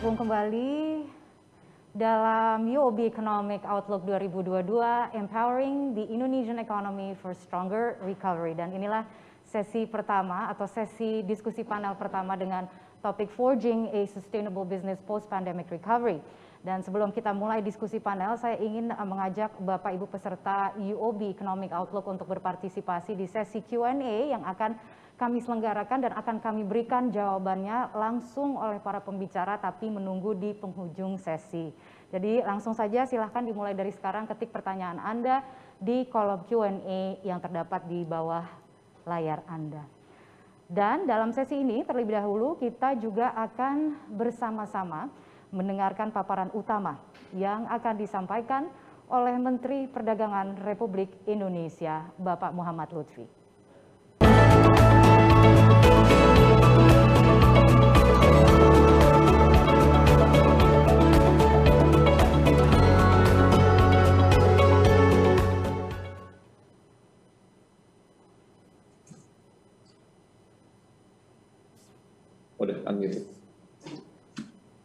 Bergabung kembali dalam UOB Economic Outlook 2022, Empowering the Indonesian Economy for Stronger Recovery. Dan inilah sesi pertama atau sesi diskusi panel pertama dengan topik Forging a Sustainable Business Post-Pandemic Recovery. Dan sebelum kita mulai diskusi panel, saya ingin mengajak Bapak Ibu peserta UOB Economic Outlook untuk berpartisipasi di sesi Q&A yang akan kami selenggarakan dan akan kami berikan jawabannya langsung oleh para pembicara, tapi menunggu di penghujung sesi. Jadi langsung saja silahkan dimulai dari sekarang, ketik pertanyaan Anda di kolom Q&A yang terdapat di bawah layar Anda. Dan dalam sesi ini terlebih dahulu kita juga akan bersama-sama mendengarkan paparan utama yang akan disampaikan oleh Menteri Perdagangan Republik Indonesia, Bapak Muhammad Lutfi.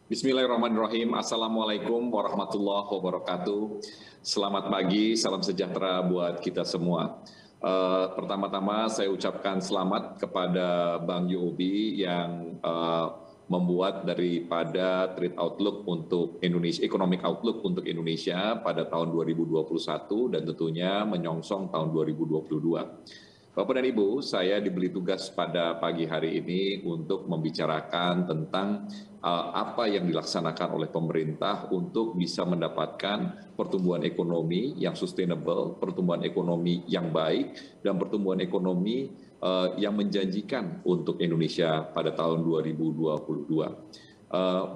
Bismillahirrahmanirrahim. Assalamualaikum warahmatullahi wabarakatuh. Selamat pagi, salam sejahtera buat kita semua. Pertama-tama saya ucapkan selamat kepada Bank UOB yang membuat daripada Trade Outlook untuk Indonesia, Economic Outlook untuk Indonesia pada tahun 2021 dan tentunya menyongsong tahun 2022. Bapak dan Ibu, saya diberi tugas pada pagi hari ini untuk membicarakan tentang apa yang dilaksanakan oleh pemerintah untuk bisa mendapatkan pertumbuhan ekonomi yang sustainable, pertumbuhan ekonomi yang baik, dan pertumbuhan ekonomi yang menjanjikan untuk Indonesia pada tahun 2022.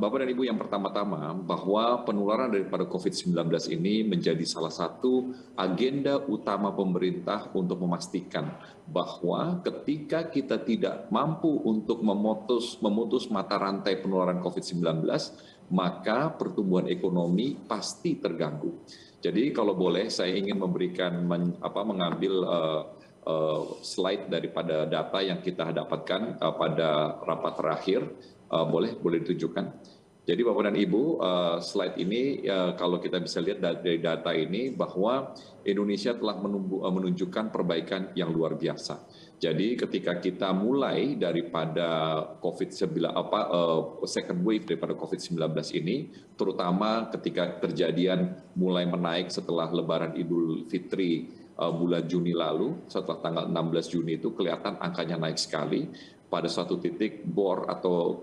Bapak dan Ibu, yang pertama-tama bahwa penularan daripada COVID-19 ini menjadi salah satu agenda utama pemerintah untuk memastikan bahwa ketika kita tidak mampu untuk memutus mata rantai penularan COVID-19, maka pertumbuhan ekonomi pasti terganggu. Jadi kalau boleh saya ingin memberikan mengambil slide daripada data yang kita dapatkan pada rapat terakhir. Boleh ditunjukkan. Jadi Bapak dan Ibu, slide ini kalau kita bisa lihat dari data ini bahwa Indonesia telah menunjukkan perbaikan yang luar biasa. Jadi ketika kita mulai daripada second wave daripada COVID-19 ini, terutama ketika kejadian mulai menaik setelah Lebaran Idul Fitri bulan Juni lalu, setelah tanggal 16 Juni itu kelihatan angkanya naik sekali. Pada suatu titik bor atau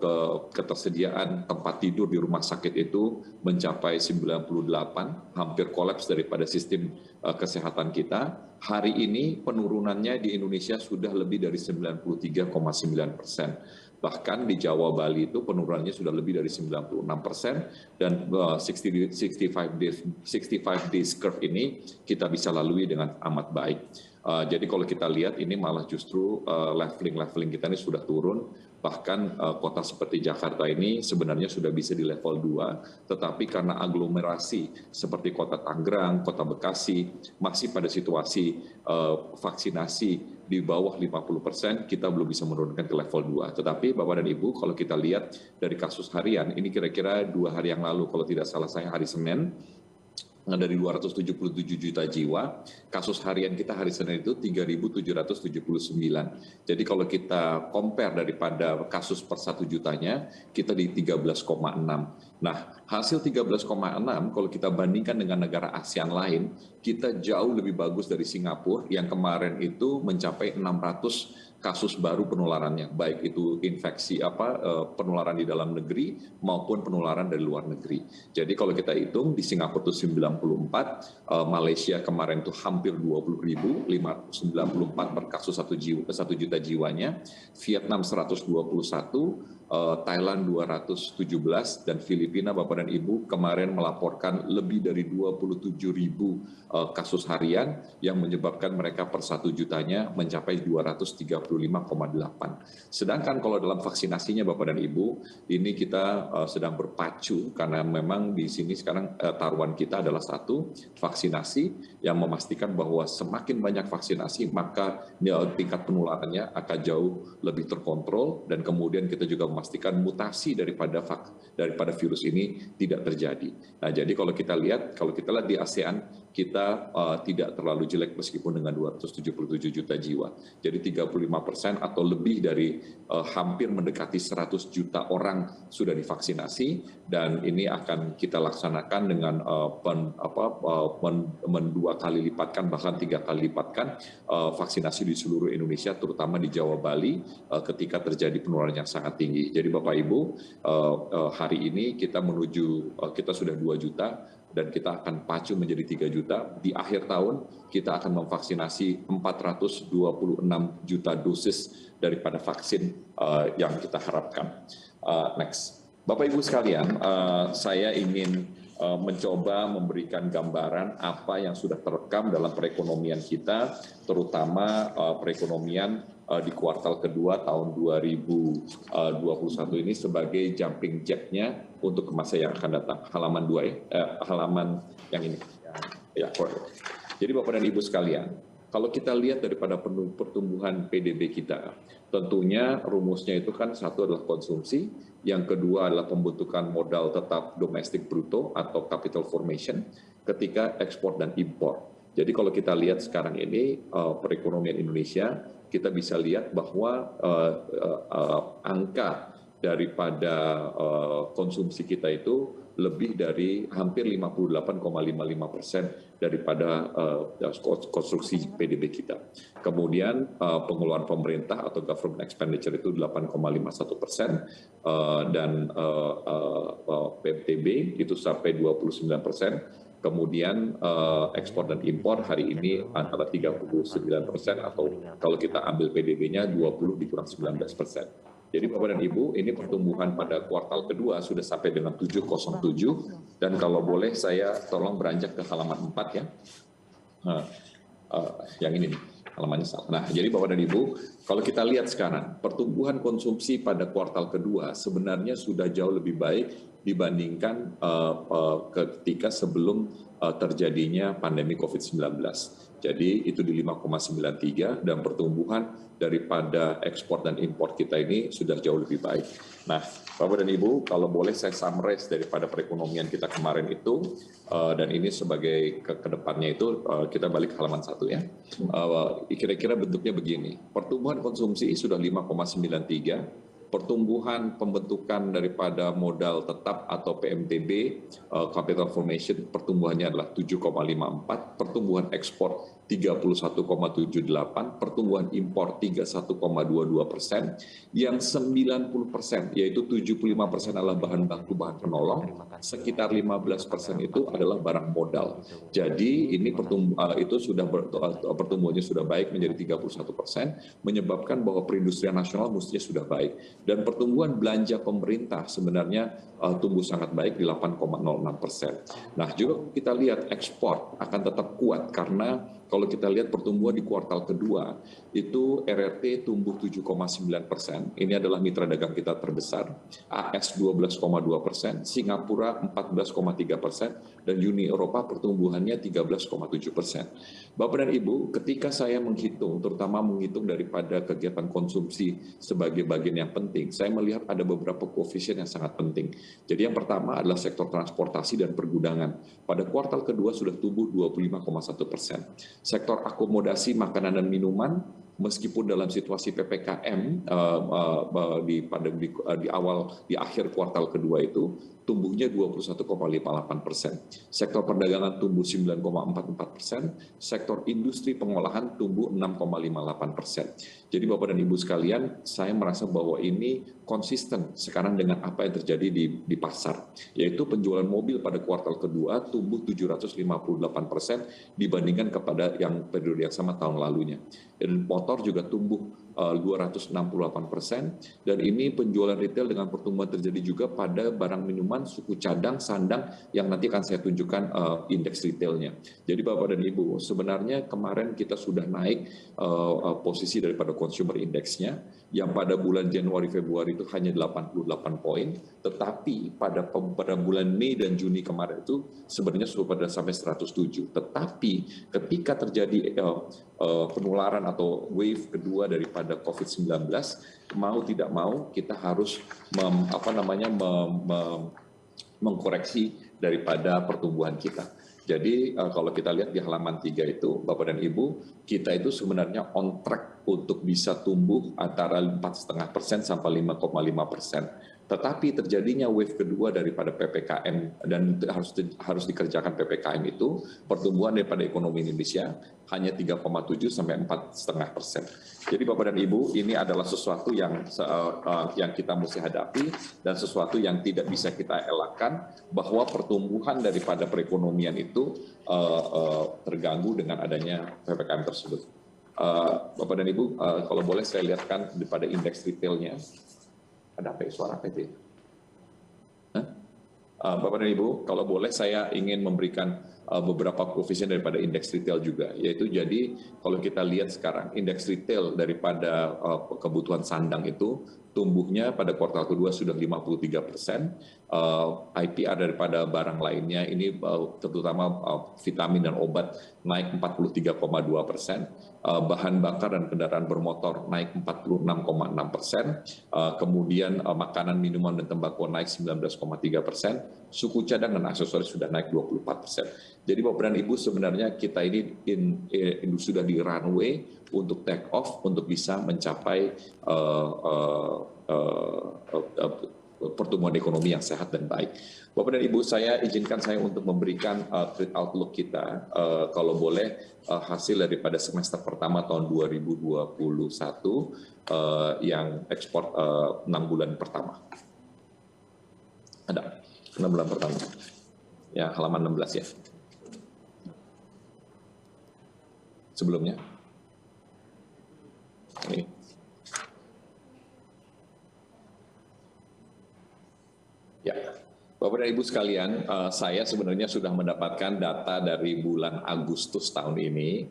ketersediaan tempat tidur di rumah sakit itu mencapai 98, hampir kolaps daripada sistem kesehatan kita. Hari ini penurunannya di Indonesia sudah lebih dari 93,9%. Bahkan di Jawa Bali itu penurunannya sudah lebih dari 96% dan 65 days curve ini kita bisa lalui dengan amat baik. Jadi kalau kita lihat ini malah justru leveling kita ini sudah turun, bahkan kota seperti Jakarta ini sebenarnya sudah bisa di level 2, tetapi karena aglomerasi seperti kota Tangerang, kota Bekasi masih pada situasi vaksinasi di bawah 50%, kita belum bisa menurunkan ke level 2. Tetapi Bapak dan Ibu, kalau kita lihat dari kasus harian, ini kira-kira 2 hari yang lalu, kalau tidak salah saya hari Senin, dari 277 juta jiwa, kasus harian kita hari Senin itu 3.779. Jadi kalau kita compare daripada kasus per 1 jutanya, kita di 13,6. Nah, hasil 13,6 kalau kita bandingkan dengan negara ASEAN lain, kita jauh lebih bagus dari Singapura yang kemarin itu mencapai 600 kasus baru penularannya, baik itu infeksi penularan di dalam negeri maupun penularan dari luar negeri. Jadi kalau kita hitung di Singapura itu 94, Malaysia kemarin itu hampir 20.000, 594 per kasus 1 juta jiwanya, Vietnam 121, Thailand 217, dan Filipina Bapak dan Ibu kemarin melaporkan lebih dari 27.000 kasus harian yang menyebabkan mereka per 1 jutanya mencapai 235,8. Sedangkan kalau dalam vaksinasinya Bapak dan Ibu, ini kita sedang berpacu karena memang di sini sekarang taruhan kita adalah satu, vaksinasi yang memastikan bahwa semakin banyak vaksinasi maka tingkat penularannya akan jauh lebih terkontrol, dan kemudian kita juga memastikan mutasi daripada virus ini tidak terjadi. Nah, jadi kalau kita lihat di ASEAN, kita tidak terlalu jelek meskipun dengan 277 juta jiwa. Jadi 35% atau lebih dari hampir mendekati 100 juta orang sudah divaksinasi, dan ini akan kita laksanakan dengan mendua kali lipatkan, bahkan 3 kali lipatkan vaksinasi di seluruh Indonesia, terutama di Jawa, Bali, ketika terjadi penularan yang sangat tinggi. Jadi Bapak Ibu, hari ini kita sudah 2 juta, dan kita akan pacu menjadi 3 juta. Di akhir tahun kita akan memvaksinasi 426 juta dosis daripada vaksin yang kita harapkan. Next. Bapak Ibu sekalian, saya ingin mencoba memberikan gambaran apa yang sudah terekam dalam perekonomian kita, terutama perekonomian di kuartal kedua tahun 2021 ini sebagai jumping jack-nya untuk ke masa yang akan datang. Halaman 2 ya, halaman yang ini. Ya, jadi Bapak dan Ibu sekalian, kalau kita lihat daripada pertumbuhan PDB kita, tentunya rumusnya itu kan satu adalah konsumsi, yang kedua adalah pembentukan modal tetap domestik bruto atau capital formation ketika ekspor dan impor. Jadi kalau kita lihat sekarang ini perekonomian Indonesia, kita bisa lihat bahwa angka daripada konsumsi kita itu lebih dari hampir 58,55% daripada konstruksi PDB kita. Kemudian pengeluaran pemerintah atau government expenditure itu 8,51%, dan PDB itu sampai 29%. Kemudian ekspor dan impor hari ini antara 39%, atau kalau kita ambil PDB-nya 20 dikurang 19%. Jadi Bapak dan Ibu, ini pertumbuhan pada kuartal kedua sudah sampai dengan 707, dan kalau boleh saya tolong beranjak ke halaman 4 ya. Yang ini nih, halamannya salah. Nah, jadi Bapak dan Ibu, kalau kita lihat sekarang, pertumbuhan konsumsi pada kuartal kedua sebenarnya sudah jauh lebih baik dibandingkan ketika sebelum terjadinya pandemi COVID-19. Jadi itu di 5,93, dan pertumbuhan daripada ekspor dan impor kita ini sudah jauh lebih baik. Nah, Bapak dan Ibu, kalau boleh saya summarize daripada perekonomian kita kemarin itu, dan ini sebagai kedepannya itu, kita balik ke halaman 1 ya. Kira-kira bentuknya begini, pertumbuhan konsumsi sudah 5,93, pertumbuhan pembentukan daripada modal tetap atau PMTB, capital formation, pertumbuhannya adalah 7,54, pertumbuhan ekspor 31,78, pertumbuhan impor 31,22%, yang 90%, yaitu 75% adalah bahan baku, bahan penolong, sekitar 15% itu adalah barang modal. Jadi ini pertumbuhannya sudah baik menjadi 31%, menyebabkan bahwa perindustrian nasional mestinya sudah baik. Dan pertumbuhan belanja pemerintah sebenarnya tumbuh sangat baik di 8,06%. Nah, juga kita lihat ekspor akan tetap kuat, karena kalau kita lihat pertumbuhan di kuartal kedua, itu RRT tumbuh 7,9%. Ini adalah mitra dagang kita terbesar. AS 12,2%, Singapura 14,3%, dan Uni Eropa pertumbuhannya 13,7%. Bapak dan Ibu, ketika saya menghitung, terutama menghitung daripada kegiatan konsumsi sebagai bagian yang penting, saya melihat ada beberapa koefisien yang sangat penting. Jadi yang pertama adalah sektor transportasi dan pergudangan. Pada kuartal kedua sudah tumbuh 25,1%. Sektor akomodasi, makanan dan minuman, meskipun dalam situasi PPKM di akhir kuartal kedua itu tumbuhnya 21,58%. Sektor perdagangan tumbuh 9,44%, sektor industri pengolahan tumbuh 6,58%. Jadi Bapak dan Ibu sekalian, saya merasa bahwa ini konsisten sekarang dengan apa yang terjadi di pasar, yaitu penjualan mobil pada kuartal kedua tumbuh 758% dibandingkan kepada yang periode yang sama tahun lalunya. Dan motor juga tumbuh 268%, dan ini penjualan retail dengan pertumbuhan terjadi juga pada barang minuman, suku cadang, sandang, yang nanti akan saya tunjukkan indeks retailnya. Jadi Bapak dan Ibu, sebenarnya kemarin kita sudah naik posisi daripada consumer index-nya, yang pada bulan Januari Februari itu hanya 88 poin, tetapi pada bulan Mei dan Juni kemarin itu sebenarnya sudah pada sampai 107. Tetapi ketika terjadi penularan atau wave kedua daripada daripada COVID-19, mau tidak mau kita harus mengkoreksi daripada pertumbuhan kita. Jadi kalau kita lihat di halaman 3 itu, Bapak dan Ibu, kita itu sebenarnya on track untuk bisa tumbuh antara 4,5% sampai 5,5%. Tetapi terjadinya wave kedua daripada PPKM dan harus dikerjakan PPKM itu, pertumbuhan daripada ekonomi Indonesia hanya 3,7 sampai 4,5%. Jadi Bapak dan Ibu, ini adalah sesuatu yang kita mesti hadapi dan sesuatu yang tidak bisa kita elakkan, bahwa pertumbuhan daripada perekonomian itu terganggu dengan adanya PPKM tersebut. Bapak dan Ibu, kalau boleh saya lihatkan daripada indeks retailnya. Ada apa ya, suara apa itu? Bapak dan Ibu, kalau boleh saya ingin memberikan beberapa koefisien daripada indeks retail juga, yaitu jadi kalau kita lihat sekarang indeks retail daripada kebutuhan sandang itu tumbuhnya pada kuartal kedua sudah 53%, IPR daripada barang lainnya ini terutama vitamin dan obat naik 43,2%, bahan bakar dan kendaraan bermotor naik 46,6%, kemudian makanan, minuman dan tembakau naik 19,3%, suku cadang dan aksesoris sudah naik 24%. Jadi Bapak dan Ibu, sebenarnya kita ini sudah di runway untuk take off untuk bisa mencapai pertumbuhan ekonomi yang sehat dan baik. Bapak dan Ibu, saya izinkan saya untuk memberikan trade outlook kita, kalau boleh hasil daripada semester pertama tahun 2021 yang ekspor 6 bulan pertama. Ada 6 bulan pertama. Ya, halaman 16 ya. Sebelumnya. Ini. Ya, Bapak dan Ibu sekalian, saya sebenarnya sudah mendapatkan data dari bulan Agustus tahun ini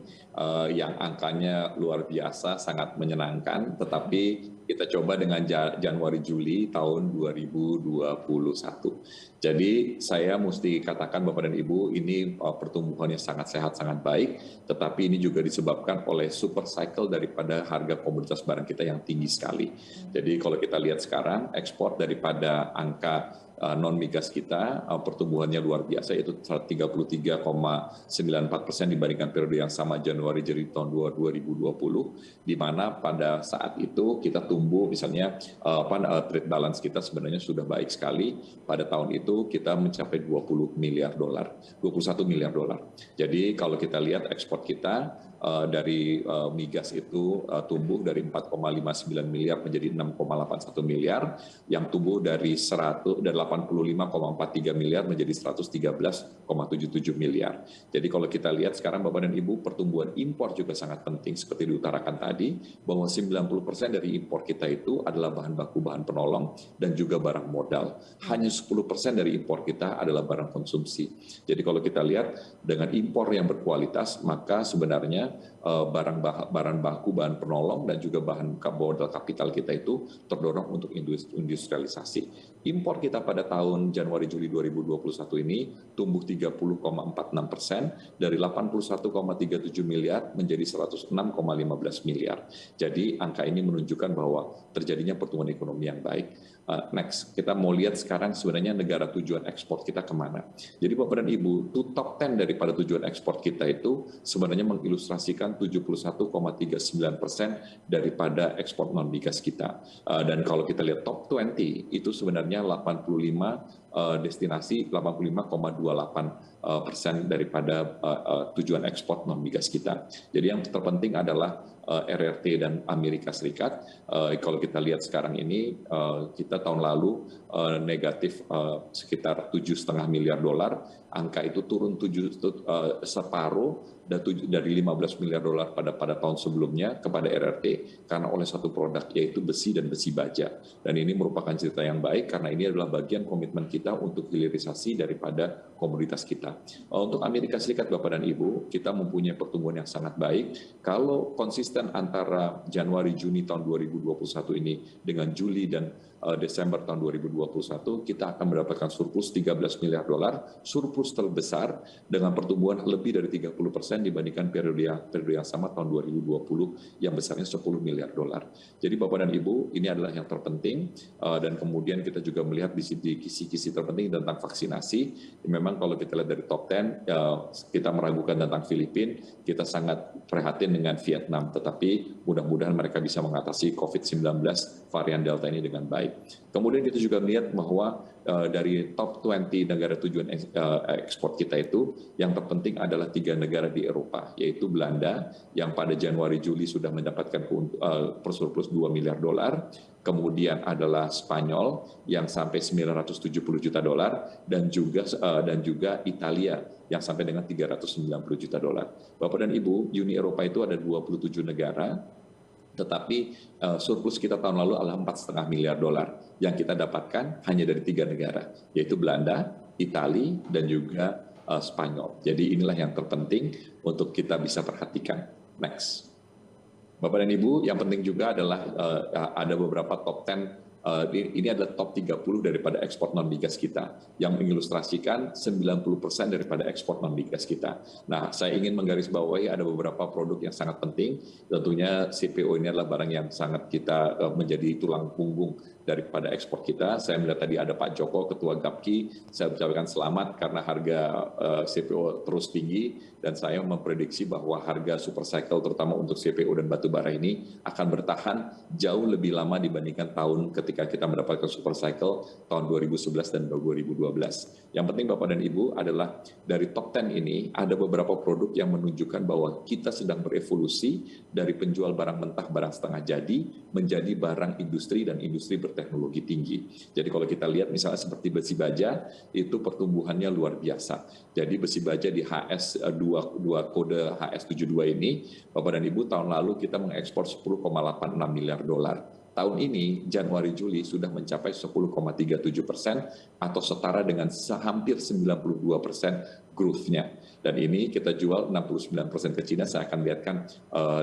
yang angkanya luar biasa, sangat menyenangkan, tetapi kita coba dengan Januari-Juli tahun 2021. Jadi saya mesti katakan Bapak dan Ibu, ini pertumbuhannya sangat sehat, sangat baik, tetapi ini juga disebabkan oleh super cycle daripada harga komoditas barang kita yang tinggi sekali. Jadi kalau kita lihat sekarang, ekspor daripada angka non-migas kita pertumbuhannya luar biasa, yaitu 33,94% dibandingkan periode yang sama Januari jadi tahun 2020, di mana pada saat itu kita tumbuh misalnya trade balance kita sebenarnya sudah baik sekali. Pada tahun itu kita mencapai 21 miliar dolar. Jadi kalau kita lihat ekspor kita dari migas itu tumbuh dari 4,59 miliar menjadi 6,81 miliar, yang tumbuh dari 85,43 miliar menjadi 113,77 miliar. Jadi kalau kita lihat sekarang Bapak dan Ibu, pertumbuhan impor juga sangat penting seperti diutarakan tadi, bahwa 90% dari impor kita itu adalah bahan baku, bahan penolong, dan juga barang modal. Hanya 10% dari impor kita adalah barang konsumsi. Jadi kalau kita lihat dengan impor yang berkualitas, maka sebenarnya barang baku, bahan penolong, dan juga bahan modal kapital kita itu terdorong untuk industrialisasi. Impor kita pada tahun Januari-Juli 2021 ini tumbuh 30,46%, dari 81,37 miliar menjadi 106,15 miliar. Jadi angka ini menunjukkan bahwa terjadinya pertumbuhan ekonomi yang baik. Next, kita mau lihat sekarang sebenarnya negara tujuan ekspor kita kemana. Jadi Bapak dan Ibu, top 10 daripada tujuan ekspor kita itu sebenarnya mengilustrasikan 71,39% daripada ekspor non-migas kita. Dan kalau kita lihat top 20, itu sebenarnya 85 destinasi, 85,28% daripada tujuan ekspor non-migas kita. Jadi yang terpenting adalah RRT dan Amerika Serikat. Kalau kita lihat sekarang ini, kita tahun lalu negatif sekitar 7,5 miliar dolar, angka itu turun separuh dari 15 miliar dolar pada tahun sebelumnya kepada RRT karena oleh satu produk yaitu besi dan besi baja. Dan ini merupakan cerita yang baik karena ini adalah bagian komitmen kita untuk hilirisasi daripada komoditas kita. Untuk Amerika Serikat Bapak dan Ibu, kita mempunyai pertumbuhan yang sangat baik. Kalau konsisten antara Januari Juni tahun 2021 ini dengan Juli dan Desember tahun 2021, kita akan mendapatkan surplus 13 miliar dolar, surplus terbesar dengan pertumbuhan lebih dari 30% dibandingkan periode yang sama tahun 2020 yang besarnya 10 miliar dolar. Jadi Bapak dan Ibu, ini adalah yang terpenting, dan kemudian kita juga melihat di kisi-kisi terpenting tentang vaksinasi. Memang kalau kita lihat dari top 10, kita meragukan tentang Filipina, kita sangat prihatin dengan Vietnam, tetapi mudah-mudahan mereka bisa mengatasi COVID-19 varian Delta ini dengan baik. Kemudian kita juga melihat bahwa dari top 20 negara tujuan ekspor kita itu, yang terpenting adalah 3 negara di Eropa, yaitu Belanda yang pada Januari-Juli sudah mendapatkan surplus 2 miliar dolar, kemudian adalah Spanyol yang sampai 970 juta dolar, dan juga Italia yang sampai dengan 390 juta dolar. Bapak dan Ibu, Uni Eropa itu ada 27 negara, tetapi surplus kita tahun lalu adalah 4,5 miliar dolar yang kita dapatkan hanya dari 3 negara, yaitu Belanda, Italia, dan juga Spanyol. Jadi inilah yang terpenting untuk kita bisa perhatikan. Next. Bapak dan Ibu, yang penting juga adalah ada beberapa top 10. Ini adalah top 30 daripada ekspor non-migas kita, yang mengilustrasikan 90% daripada ekspor non-migas kita. Nah, saya ingin menggarisbawahi ada beberapa produk yang sangat penting. Tentunya CPO ini adalah barang yang sangat kita menjadi tulang punggung daripada ekspor kita. Saya melihat tadi ada Pak Joko, Ketua GAPKI, saya ucapkan selamat karena harga CPO terus tinggi, dan saya memprediksi bahwa harga super cycle terutama untuk CPO dan batu bara ini akan bertahan jauh lebih lama dibandingkan tahun ketika kita mendapatkan super cycle tahun 2011 dan 2012. Yang penting Bapak dan Ibu adalah dari top 10 ini ada beberapa produk yang menunjukkan bahwa kita sedang berevolusi dari penjual barang mentah, barang setengah jadi, menjadi barang industri dan industri berteknologi tinggi. Jadi kalau kita lihat misalnya seperti besi baja, itu pertumbuhannya luar biasa. Jadi besi baja di HS2 kode HS72 ini, Bapak dan Ibu, tahun lalu kita mengekspor 10,86 miliar dolar. Tahun ini, Januari-Juli sudah mencapai 10,37% atau setara dengan hampir 92% growth-nya. Dan ini kita jual 69% ke Cina, saya akan lihatkan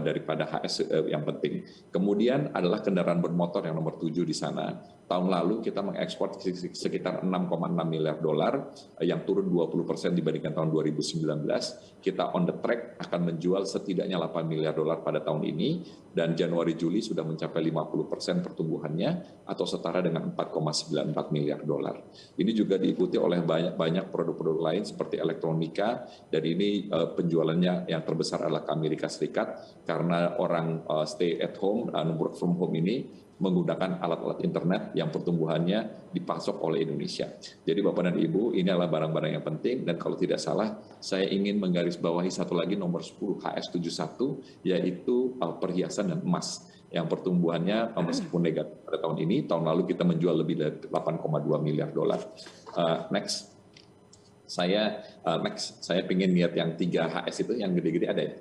daripada HS yang penting. Kemudian adalah kendaraan bermotor yang nomor 7 di sana. Tahun lalu kita mengekspor sekitar 6,6 miliar dolar, yang turun 20% dibandingkan tahun 2019. Kita on the track akan menjual setidaknya 8 miliar dolar pada tahun ini, dan Januari-Juli sudah mencapai 50% pertumbuhannya atau setara dengan 4,94 miliar dolar. Ini juga diikuti oleh banyak produk-produk lain seperti elektronika, dan ini penjualannya yang terbesar adalah ke Amerika Serikat karena orang stay at home, work from home ini menggunakan alat-alat internet yang pertumbuhannya dipasok oleh Indonesia. Jadi Bapak dan Ibu, ini adalah barang-barang yang penting, dan kalau tidak salah saya ingin menggarisbawahi satu lagi nomor 10 HS71, yaitu perhiasan dan emas yang pertumbuhannya meskipun negatif pada tahun ini. Tahun lalu kita menjual lebih dari 8,2 miliar dolar. Next. Saya ingin lihat yang 3 HS itu yang gede-gede ada ya?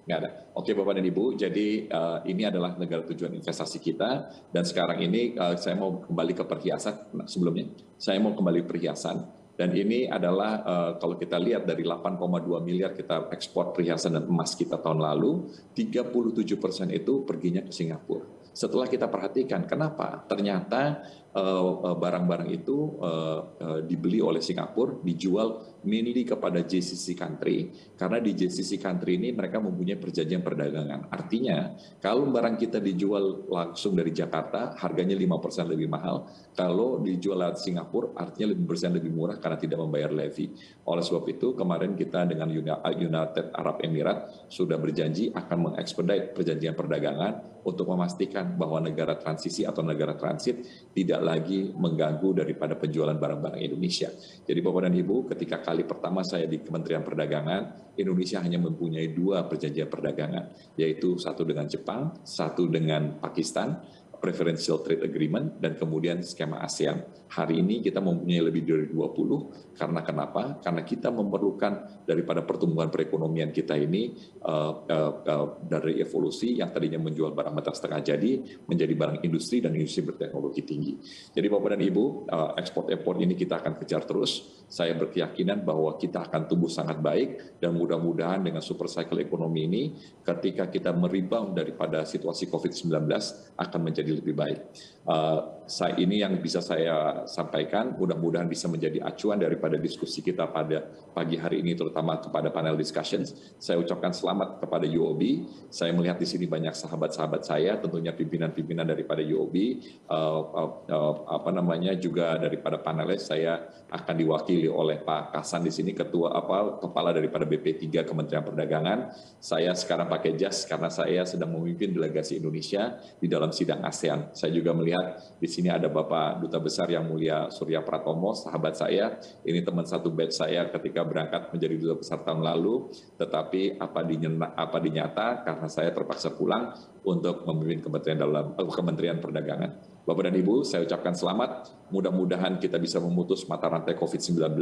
Nggak ada. Oke Bapak dan Ibu, jadi ini adalah negara tujuan investasi kita, dan sekarang ini saya mau kembali ke perhiasan. Sebelumnya saya mau kembali perhiasan, dan ini adalah kalau kita lihat dari 8,2 miliar kita ekspor perhiasan dan emas kita tahun lalu, 37% itu perginya ke Singapura. Setelah kita perhatikan kenapa, ternyata barang-barang itu dibeli oleh Singapura, dijual mainly kepada GCC country, karena di GCC country ini mereka mempunyai perjanjian perdagangan. Artinya kalau barang kita dijual langsung dari Jakarta, harganya 5% lebih mahal. Kalau dijual lewat Singapura, artinya 5% lebih murah karena tidak membayar levy. Oleh sebab itu kemarin kita dengan United Arab Emirates sudah berjanji akan mengekspedite perjanjian perdagangan untuk memastikan bahwa negara transisi atau negara transit tidak lagi mengganggu daripada penjualan barang-barang Indonesia. Jadi Bapak dan Ibu, ketika kali pertama saya di Kementerian Perdagangan, Indonesia hanya mempunyai 2 perjanjian perdagangan, yaitu satu dengan Jepang, satu dengan Pakistan, Preferential Trade Agreement, dan kemudian skema ASEAN. Hari ini kita mempunyai lebih dari 20, karena kenapa? Karena kita memerlukan daripada pertumbuhan perekonomian kita ini dari evolusi yang tadinya menjual barang mentah setengah jadi menjadi barang industri dan industri berteknologi tinggi. Jadi Bapak dan Ibu, ekspor-impor ini kita akan kejar terus. Saya berkeyakinan bahwa kita akan tumbuh sangat baik, dan mudah-mudahan dengan super cycle ekonomi ini, ketika kita merebound daripada situasi COVID-19 akan menjadi lebih baik. Ini yang bisa saya sampaikan, mudah-mudahan bisa menjadi acuan daripada diskusi kita pada pagi hari ini, terutama kepada panel discussions. Saya ucapkan selamat kepada UOB. Saya melihat di sini banyak sahabat-sahabat saya, tentunya pimpinan-pimpinan daripada UOB, juga daripada panelis. Saya akan diwakili oleh Pak Kasan di sini, kepala daripada BP3 Kementerian Perdagangan. Saya sekarang pakai jas karena saya sedang memimpin delegasi Indonesia di dalam sidang ASEAN. Saya juga melihat di sini ada Bapak Duta Besar yang mulia Surya Pratomo, sahabat saya. Ini teman satu batch saya ketika berangkat menjadi Duta Besar tahun lalu. Tetapi apa dinyata karena saya terpaksa pulang untuk memimpin Kementerian Perdagangan. Bapak dan Ibu, saya ucapkan selamat. Mudah-mudahan kita bisa memutus mata rantai COVID-19.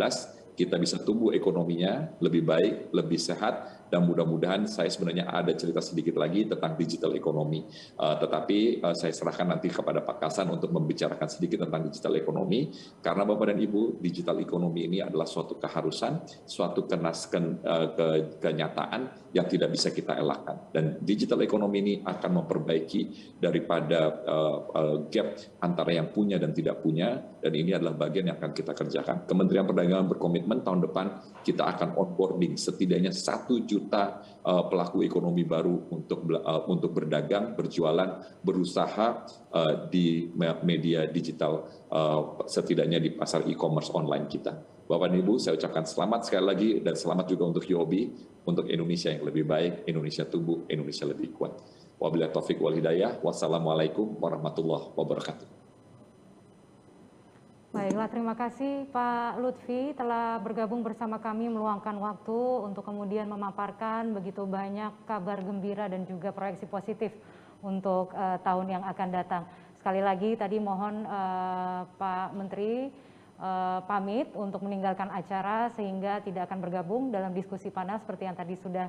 Kita bisa tumbuh ekonominya lebih baik, lebih sehat, dan mudah-mudahan saya sebenarnya ada cerita sedikit lagi tentang digital ekonomi. Tetapi saya serahkan nanti kepada Pak Kasan untuk membicarakan sedikit tentang digital ekonomi, karena Bapak dan Ibu, digital ekonomi ini adalah suatu keharusan, suatu kenyataan yang tidak bisa kita elakkan. Dan digital ekonomi ini akan memperbaiki daripada gap antara yang punya dan tidak punya, dan ini adalah bagian yang akan kita kerjakan. Kementerian Perdagangan berkomitmen tahun depan kita akan onboarding setidaknya 1 juta pelaku ekonomi baru untuk berdagang, berjualan, berusaha di media digital, setidaknya di pasar e-commerce online kita. Bapak dan Ibu, saya ucapkan selamat sekali lagi, dan selamat juga untuk UOB, untuk Indonesia yang lebih baik, Indonesia tumbuh, Indonesia lebih kuat. Wabillahi taufiq wal hidayah. Wassalamualaikum warahmatullahi wabarakatuh. Baiklah, terima kasih Pak Lutfi telah bergabung bersama kami, meluangkan waktu untuk kemudian memaparkan begitu banyak kabar gembira dan juga proyeksi positif untuk tahun yang akan datang. Sekali lagi tadi mohon Pak Menteri pamit untuk meninggalkan acara sehingga tidak akan bergabung dalam diskusi panas seperti yang tadi sudah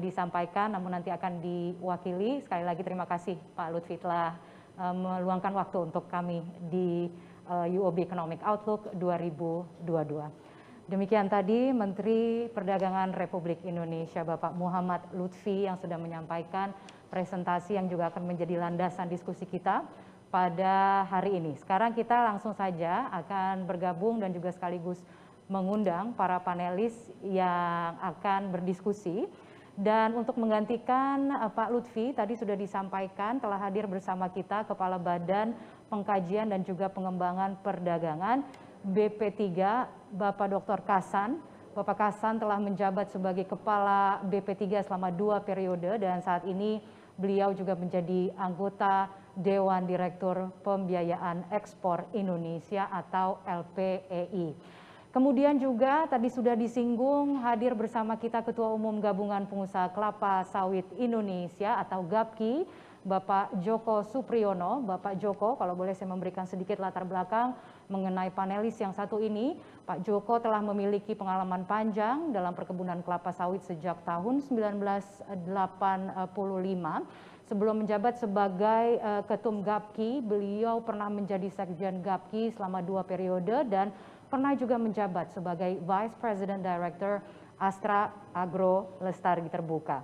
disampaikan, namun nanti akan diwakili. Sekali lagi terima kasih Pak Lutfi telah meluangkan waktu untuk kami di UOB Economic Outlook 2022. Demikian tadi Menteri Perdagangan Republik Indonesia Bapak Muhammad Lutfi yang sudah menyampaikan presentasi yang juga akan menjadi landasan diskusi kita pada hari ini. Sekarang kita langsung saja akan bergabung dan juga sekaligus mengundang para panelis yang akan berdiskusi. Dan untuk menggantikan Pak Lutfi, tadi sudah disampaikan telah hadir bersama kita Kepala Badan Pengkajian dan juga Pengembangan Perdagangan BP3, Bapak Dr. Kasan. Bapak Kasan telah menjabat sebagai Kepala BP3 selama 2 periode dan saat ini beliau juga menjadi anggota Dewan Direktur Pembiayaan Ekspor Indonesia atau LPEI. Kemudian juga tadi sudah disinggung hadir bersama kita Ketua Umum Gabungan Pengusaha Kelapa Sawit Indonesia atau GAPKI, Bapak Joko Supriyono. Bapak Joko, kalau boleh saya memberikan sedikit latar belakang mengenai panelis yang satu ini. Pak Joko telah memiliki pengalaman panjang dalam perkebunan kelapa sawit sejak tahun 1985. Sebelum menjabat sebagai Ketum GAPKI, beliau pernah menjadi Sekjen GAPKI selama 2 periode dan pernah juga menjabat sebagai Vice President Director Astra Agro Lestari Terbuka.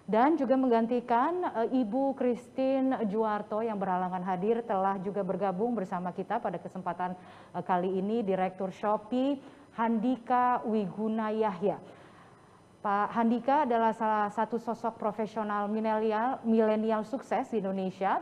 Dan juga menggantikan Ibu Christine Juwarto yang berhalangan hadir telah juga bergabung bersama kita pada kesempatan kali ini Direktur Shopee Handika Wiguna Yahya. Pak Handika adalah salah satu sosok profesional milenial sukses di Indonesia.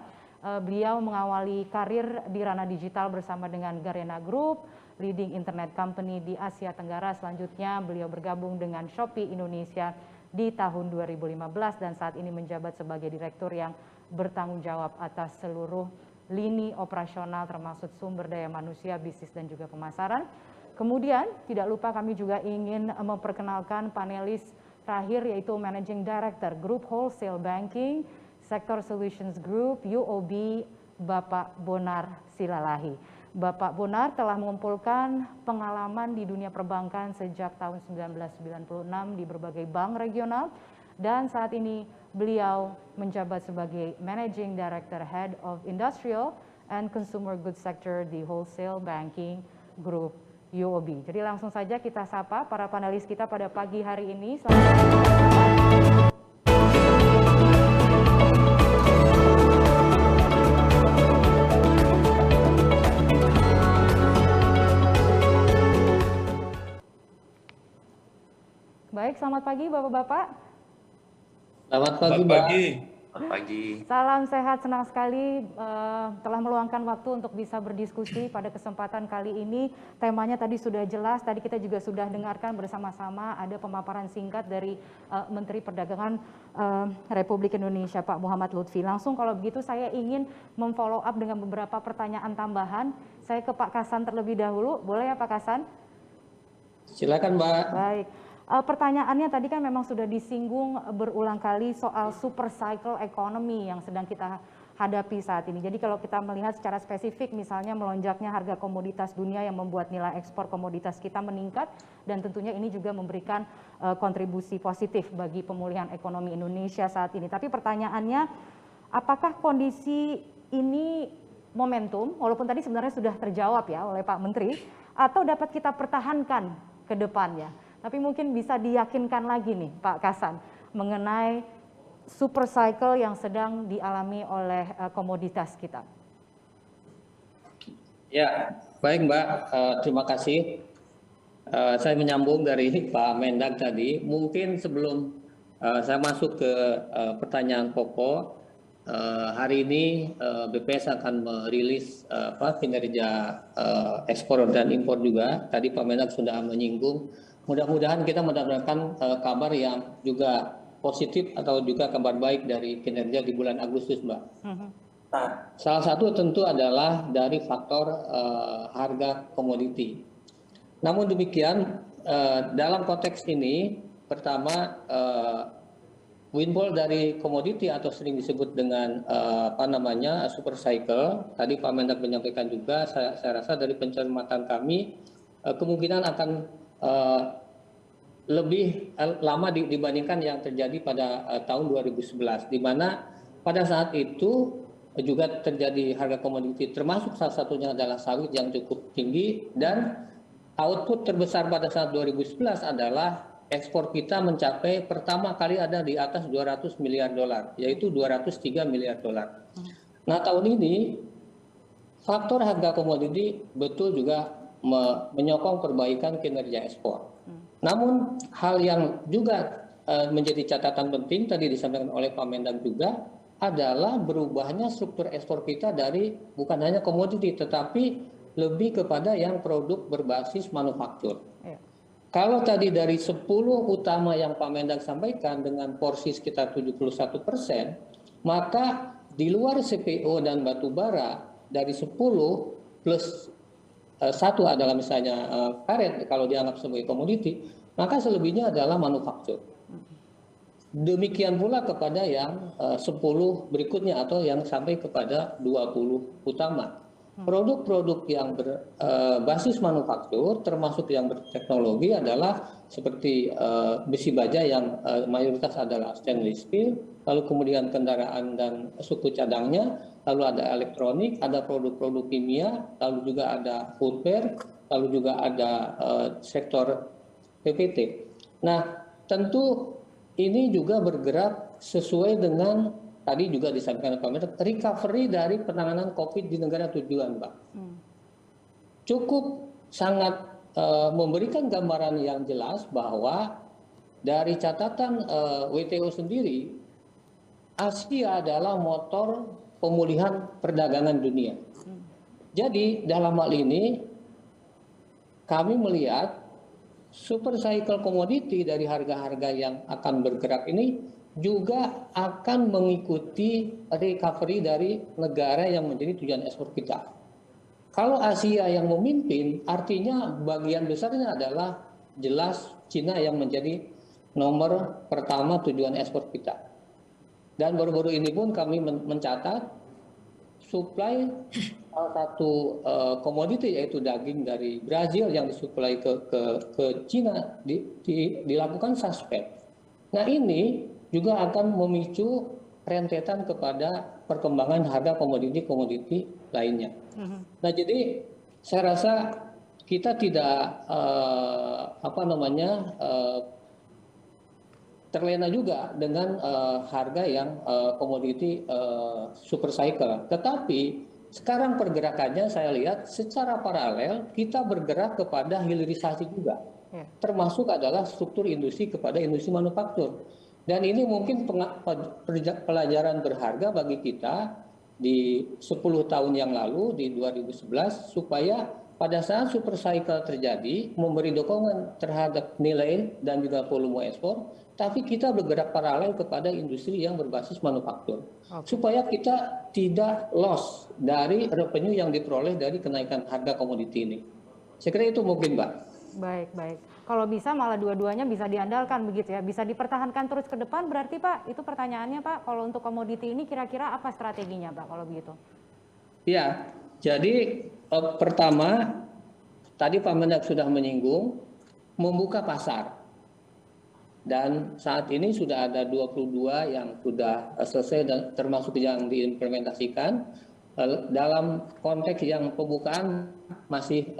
Beliau mengawali karir di ranah digital bersama dengan Garena Group, leading internet company di Asia Tenggara. Selanjutnya beliau bergabung dengan Shopee Indonesia di tahun 2015 dan saat ini menjabat sebagai direktur yang bertanggung jawab atas seluruh lini operasional termasuk sumber daya manusia, bisnis dan juga pemasaran. Kemudian tidak lupa kami juga ingin memperkenalkan panelis terakhir yaitu Managing Director Group Wholesale Banking, Sector Solutions Group, UOB, Bapak Bonar Silalahi. Bapak Bonar telah mengumpulkan pengalaman di dunia perbankan sejak tahun 1996 di berbagai bank regional dan saat ini beliau menjabat sebagai Managing Director Head of Industrial and Consumer Goods Sector di Wholesale Banking Group UOB. Jadi langsung saja kita sapa para panelis kita pada pagi hari ini. Baik, selamat pagi Bapak-Bapak. Selamat pagi, Mbak. Selamat pagi. Salam sehat, senang sekali telah meluangkan waktu untuk bisa berdiskusi pada kesempatan kali ini. Temanya tadi sudah jelas, tadi kita juga sudah dengarkan bersama-sama ada pemaparan singkat dari Menteri Perdagangan Republik Indonesia, Pak Muhammad Lutfi. Langsung kalau begitu saya ingin memfollow up dengan beberapa pertanyaan tambahan. Saya ke Pak Kasan terlebih dahulu, boleh ya Pak Kasan? Silakan, Mbak. Baik. Pertanyaannya tadi kan memang sudah disinggung berulang kali soal super cycle economy yang sedang kita hadapi saat ini. Jadi kalau kita melihat secara spesifik misalnya melonjaknya harga komoditas dunia yang membuat nilai ekspor komoditas kita meningkat dan tentunya ini juga memberikan kontribusi positif bagi pemulihan ekonomi Indonesia saat ini. Tapi pertanyaannya, apakah kondisi ini momentum, walaupun tadi sebenarnya sudah terjawab ya oleh Pak Menteri, atau dapat kita pertahankan ke depannya? Tapi mungkin bisa diyakinkan lagi nih Pak Kasan mengenai super cycle yang sedang dialami oleh komoditas kita. Ya, baik Mbak, terima kasih. Saya menyambung dari Pak Mendag tadi. Mungkin sebelum saya masuk ke pertanyaan pokok, hari ini BPS akan merilis kinerja ekspor dan impor juga. Tadi Pak Mendag sudah menyinggung. Mudah-mudahan kita mendapatkan kabar yang juga positif atau juga kabar baik dari kinerja di bulan Agustus, Mbak. Nah, salah satu tentu adalah dari faktor harga komoditi. Namun demikian, dalam konteks ini, pertama windfall dari komoditi atau sering disebut dengan super cycle. Tadi Pak Mendak menyampaikan juga, saya rasa dari pencermatan kami kemungkinan akan lebih lama dibandingkan yang terjadi pada tahun 2011, di mana pada saat itu juga terjadi harga komoditi, termasuk salah satunya adalah sawit yang cukup tinggi, dan output terbesar pada saat 2011 adalah ekspor kita mencapai pertama kali ada di atas 200 miliar dolar, yaitu 203 miliar dolar. Nah, tahun ini faktor harga komoditi betul juga menyokong perbaikan kinerja ekspor. Namun hal yang juga menjadi catatan penting tadi disampaikan oleh Pak Mendag juga adalah berubahnya struktur ekspor kita dari bukan hanya komoditi tetapi lebih kepada yang produk berbasis manufaktur. Ya. Kalau tadi dari 10 utama yang Pak Mendag sampaikan dengan porsi sekitar 71%, maka di luar CPO dan batu bara dari 10 plus satu adalah misalnya karet kalau dianggap sebagai komoditi, maka selebihnya adalah manufaktur. Demikian pula kepada yang 10 berikutnya atau yang sampai kepada 20 utama. Produk-produk yang berbasis manufaktur termasuk yang berteknologi adalah seperti besi baja yang mayoritas adalah stainless steel, lalu kemudian kendaraan dan suku cadangnya, lalu ada elektronik, ada produk-produk kimia, lalu juga ada footwear, lalu juga ada sektor PPT. Nah, tentu ini juga bergerak sesuai dengan tadi juga disampaikan Pak Mendak, recovery dari penanganan COVID di negara tujuan, Pak. Cukup sangat memberikan gambaran yang jelas bahwa dari catatan WTO sendiri, Asia adalah motor pemulihan perdagangan dunia. Jadi dalam hal ini kami melihat super cycle komoditi dari harga-harga yang akan bergerak ini juga akan mengikuti recovery dari negara yang menjadi tujuan ekspor kita. Kalau Asia yang memimpin, artinya bagian besarnya adalah jelas Cina yang menjadi nomor pertama tujuan ekspor kita. Dan baru-baru ini pun kami mencatat supply salah satu komoditi yaitu daging dari Brazil yang disuplai ke Cina dilakukan suspend. Nah, ini juga akan memicu rentetan kepada perkembangan harga komoditi-komoditi lainnya. Nah, jadi saya rasa kita tidak terlena juga dengan harga yang komoditi super cycle. Tetapi sekarang pergerakannya saya lihat secara paralel kita bergerak kepada hilirisasi juga. termasuk adalah struktur industri kepada industri manufaktur. Dan ini mungkin pelajaran berharga bagi kita di 10 tahun yang lalu, di 2011, supaya pada saat super cycle terjadi, memberi dukungan terhadap nilai dan juga volume ekspor, tapi kita bergerak paralel kepada industri yang berbasis manufaktur. Supaya kita tidak loss dari revenue yang diperoleh dari kenaikan harga komoditi ini. Saya kira itu mungkin, Mbak. Baik. Kalau bisa malah dua-duanya bisa diandalkan begitu ya, bisa dipertahankan terus ke depan berarti Pak, itu pertanyaannya Pak, kalau untuk komoditi ini kira-kira apa strateginya Pak kalau begitu? Ya, jadi pertama, tadi Pak Mendak sudah menyinggung, membuka pasar. Dan saat ini sudah ada 22 yang sudah selesai dan termasuk yang diimplementasikan. Dalam konteks yang pembukaan masih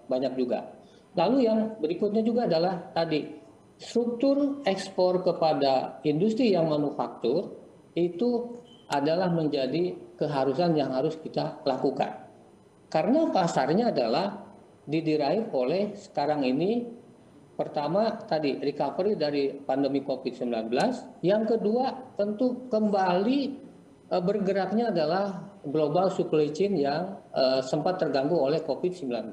banyak juga. Lalu yang berikutnya juga adalah tadi, struktur ekspor kepada industri yang manufaktur itu adalah menjadi keharusan yang harus kita lakukan. Karena pasarnya adalah didrive oleh sekarang ini, pertama tadi recovery dari pandemi COVID-19, yang kedua tentu kembali bergeraknya adalah global supply chain yang sempat terganggu oleh COVID-19.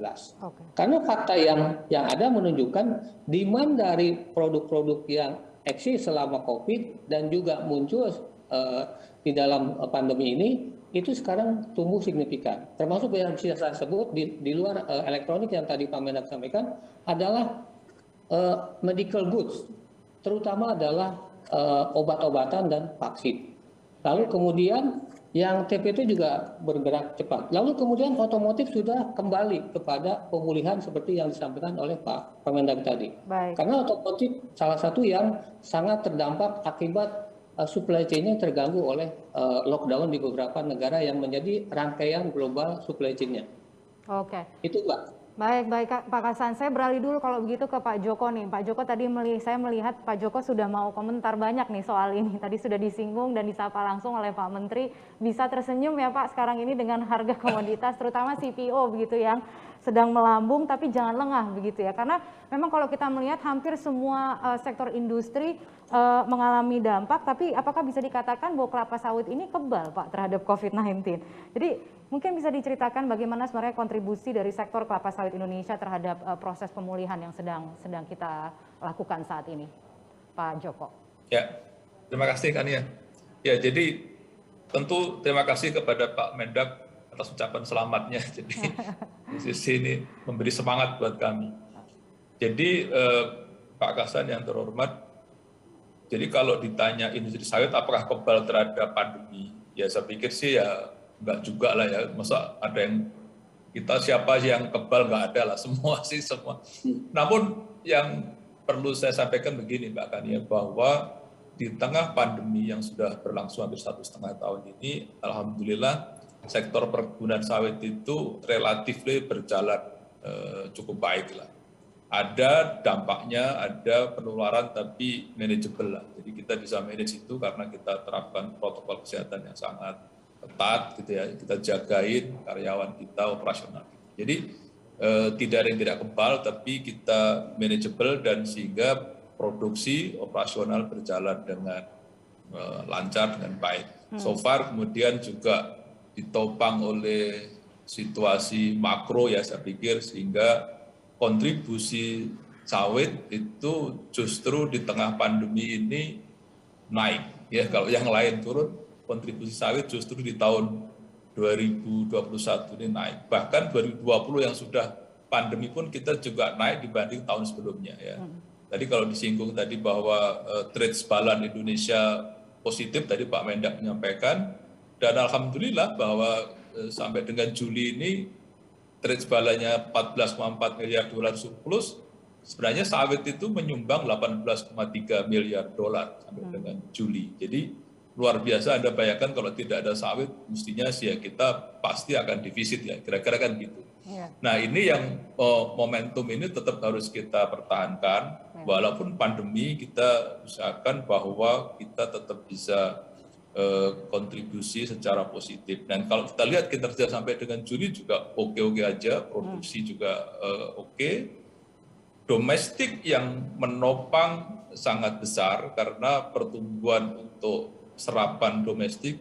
Karena fakta yang ada menunjukkan demand dari produk-produk yang eksis selama COVID dan juga muncul di dalam pandemi ini itu sekarang tumbuh signifikan. Termasuk yang bisa saya sebut di luar elektronik yang tadi Pak Mendak sampaikan adalah medical goods, terutama adalah obat-obatan dan vaksin. Lalu kemudian yang TPT juga bergerak cepat. Lalu kemudian otomotif sudah kembali kepada pemulihan seperti yang disampaikan oleh Pak Mendak tadi. Karena otomotif salah satu yang sangat terdampak akibat supply chain-nya terganggu oleh lockdown di beberapa negara yang menjadi rangkaian global supply chain-nya. Itu Mbak. Baik Pak Kasan, saya beralih dulu kalau begitu ke Pak Joko nih. Pak Joko tadi saya melihat Pak Joko sudah mau komentar banyak nih soal ini. Tadi sudah disinggung dan disapa langsung oleh Pak Menteri. Bisa tersenyum ya Pak sekarang ini dengan harga komoditas, terutama CPO begitu yang sedang melambung, tapi jangan lengah begitu ya. Karena memang kalau kita melihat hampir semua sektor industri mengalami dampak, tapi apakah bisa dikatakan bahwa kelapa sawit ini kebal Pak terhadap COVID-19? Jadi mungkin bisa diceritakan bagaimana sebenarnya kontribusi dari sektor kelapa sawit Indonesia terhadap proses pemulihan yang sedang kita lakukan saat ini, Pak Joko. Ya, terima kasih Kania. Ya, jadi tentu terima kasih kepada Pak Mendak atas ucapan selamatnya. Jadi di sisi ini memberi semangat buat kami. Jadi Pak Kasan yang terhormat, jadi kalau ditanya industri sawit apakah kebal terhadap pandemi, ya saya pikir sih ya enggak juga lah ya. Masa ada yang kita siapa yang kebal, nggak ada lah, semua sih semua. Namun yang perlu saya sampaikan begini Mbak Kania, bahwa di tengah pandemi yang sudah berlangsung hampir 1,5 tahun ini, alhamdulillah sektor perkebunan sawit itu relatif berjalan cukup baik lah. Ada dampaknya, ada penularan tapi manageable lah. Jadi kita bisa manage itu karena kita terapkan protokol kesehatan yang sangat ketat gitu ya. Kita jagain karyawan kita operasional. Jadi tidak ada yang tidak kebal tapi kita manageable dan sehingga produksi operasional berjalan dengan lancar dengan baik. So far kemudian juga ditopang oleh situasi makro ya saya pikir sehingga kontribusi sawit itu justru di tengah pandemi ini naik ya. Kalau yang lain turun, kontribusi sawit justru di tahun 2021 ini naik. Bahkan 2020 yang sudah pandemi pun kita juga naik dibanding tahun sebelumnya ya. Tadi kalau disinggung tadi bahwa trade balance Indonesia positif tadi Pak Mendak menyampaikan, dan alhamdulillah bahwa sampai dengan Juli ini trade balance-nya 14,4 miliar dolar surplus, sebenarnya sawit itu menyumbang 18,3 miliar dolar sampai dengan Juli. Jadi luar biasa, Anda bayangkan kalau tidak ada sawit, mestinya sih ya kita pasti akan defisit ya, kira-kira kan gitu. Nah ini yang momentum ini tetap harus kita pertahankan, walaupun pandemi kita usahakan bahwa kita tetap bisa kontribusi secara positif. Dan kalau kita lihat kinerja sampai dengan Juli juga oke-oke aja, produksi juga oke. domestik yang menopang sangat besar karena pertumbuhan untuk serapan domestik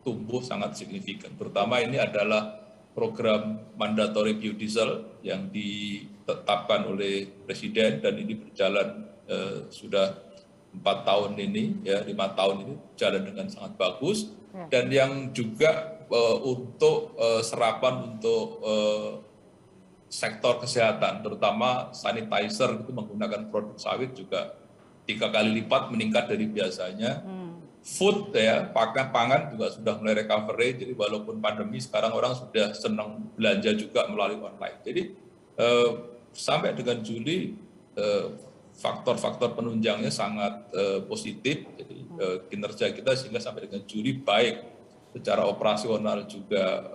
tumbuh sangat signifikan. Terutama ini adalah program mandatory biodiesel yang ditetapkan oleh Presiden dan ini berjalan sudah 4 tahun ini, ya 5 tahun ini jalan dengan sangat bagus. Dan yang juga untuk serapan untuk sektor kesehatan, terutama sanitizer itu menggunakan produk sawit juga 3 kali lipat meningkat dari biasanya. Food ya, pangan juga sudah mulai recovery, jadi walaupun pandemi sekarang orang sudah senang belanja juga melalui online. Jadi sampai dengan Juli faktor-faktor penunjangnya sangat positif, jadi kinerja kita sehingga sampai dengan Juli baik, secara operasional juga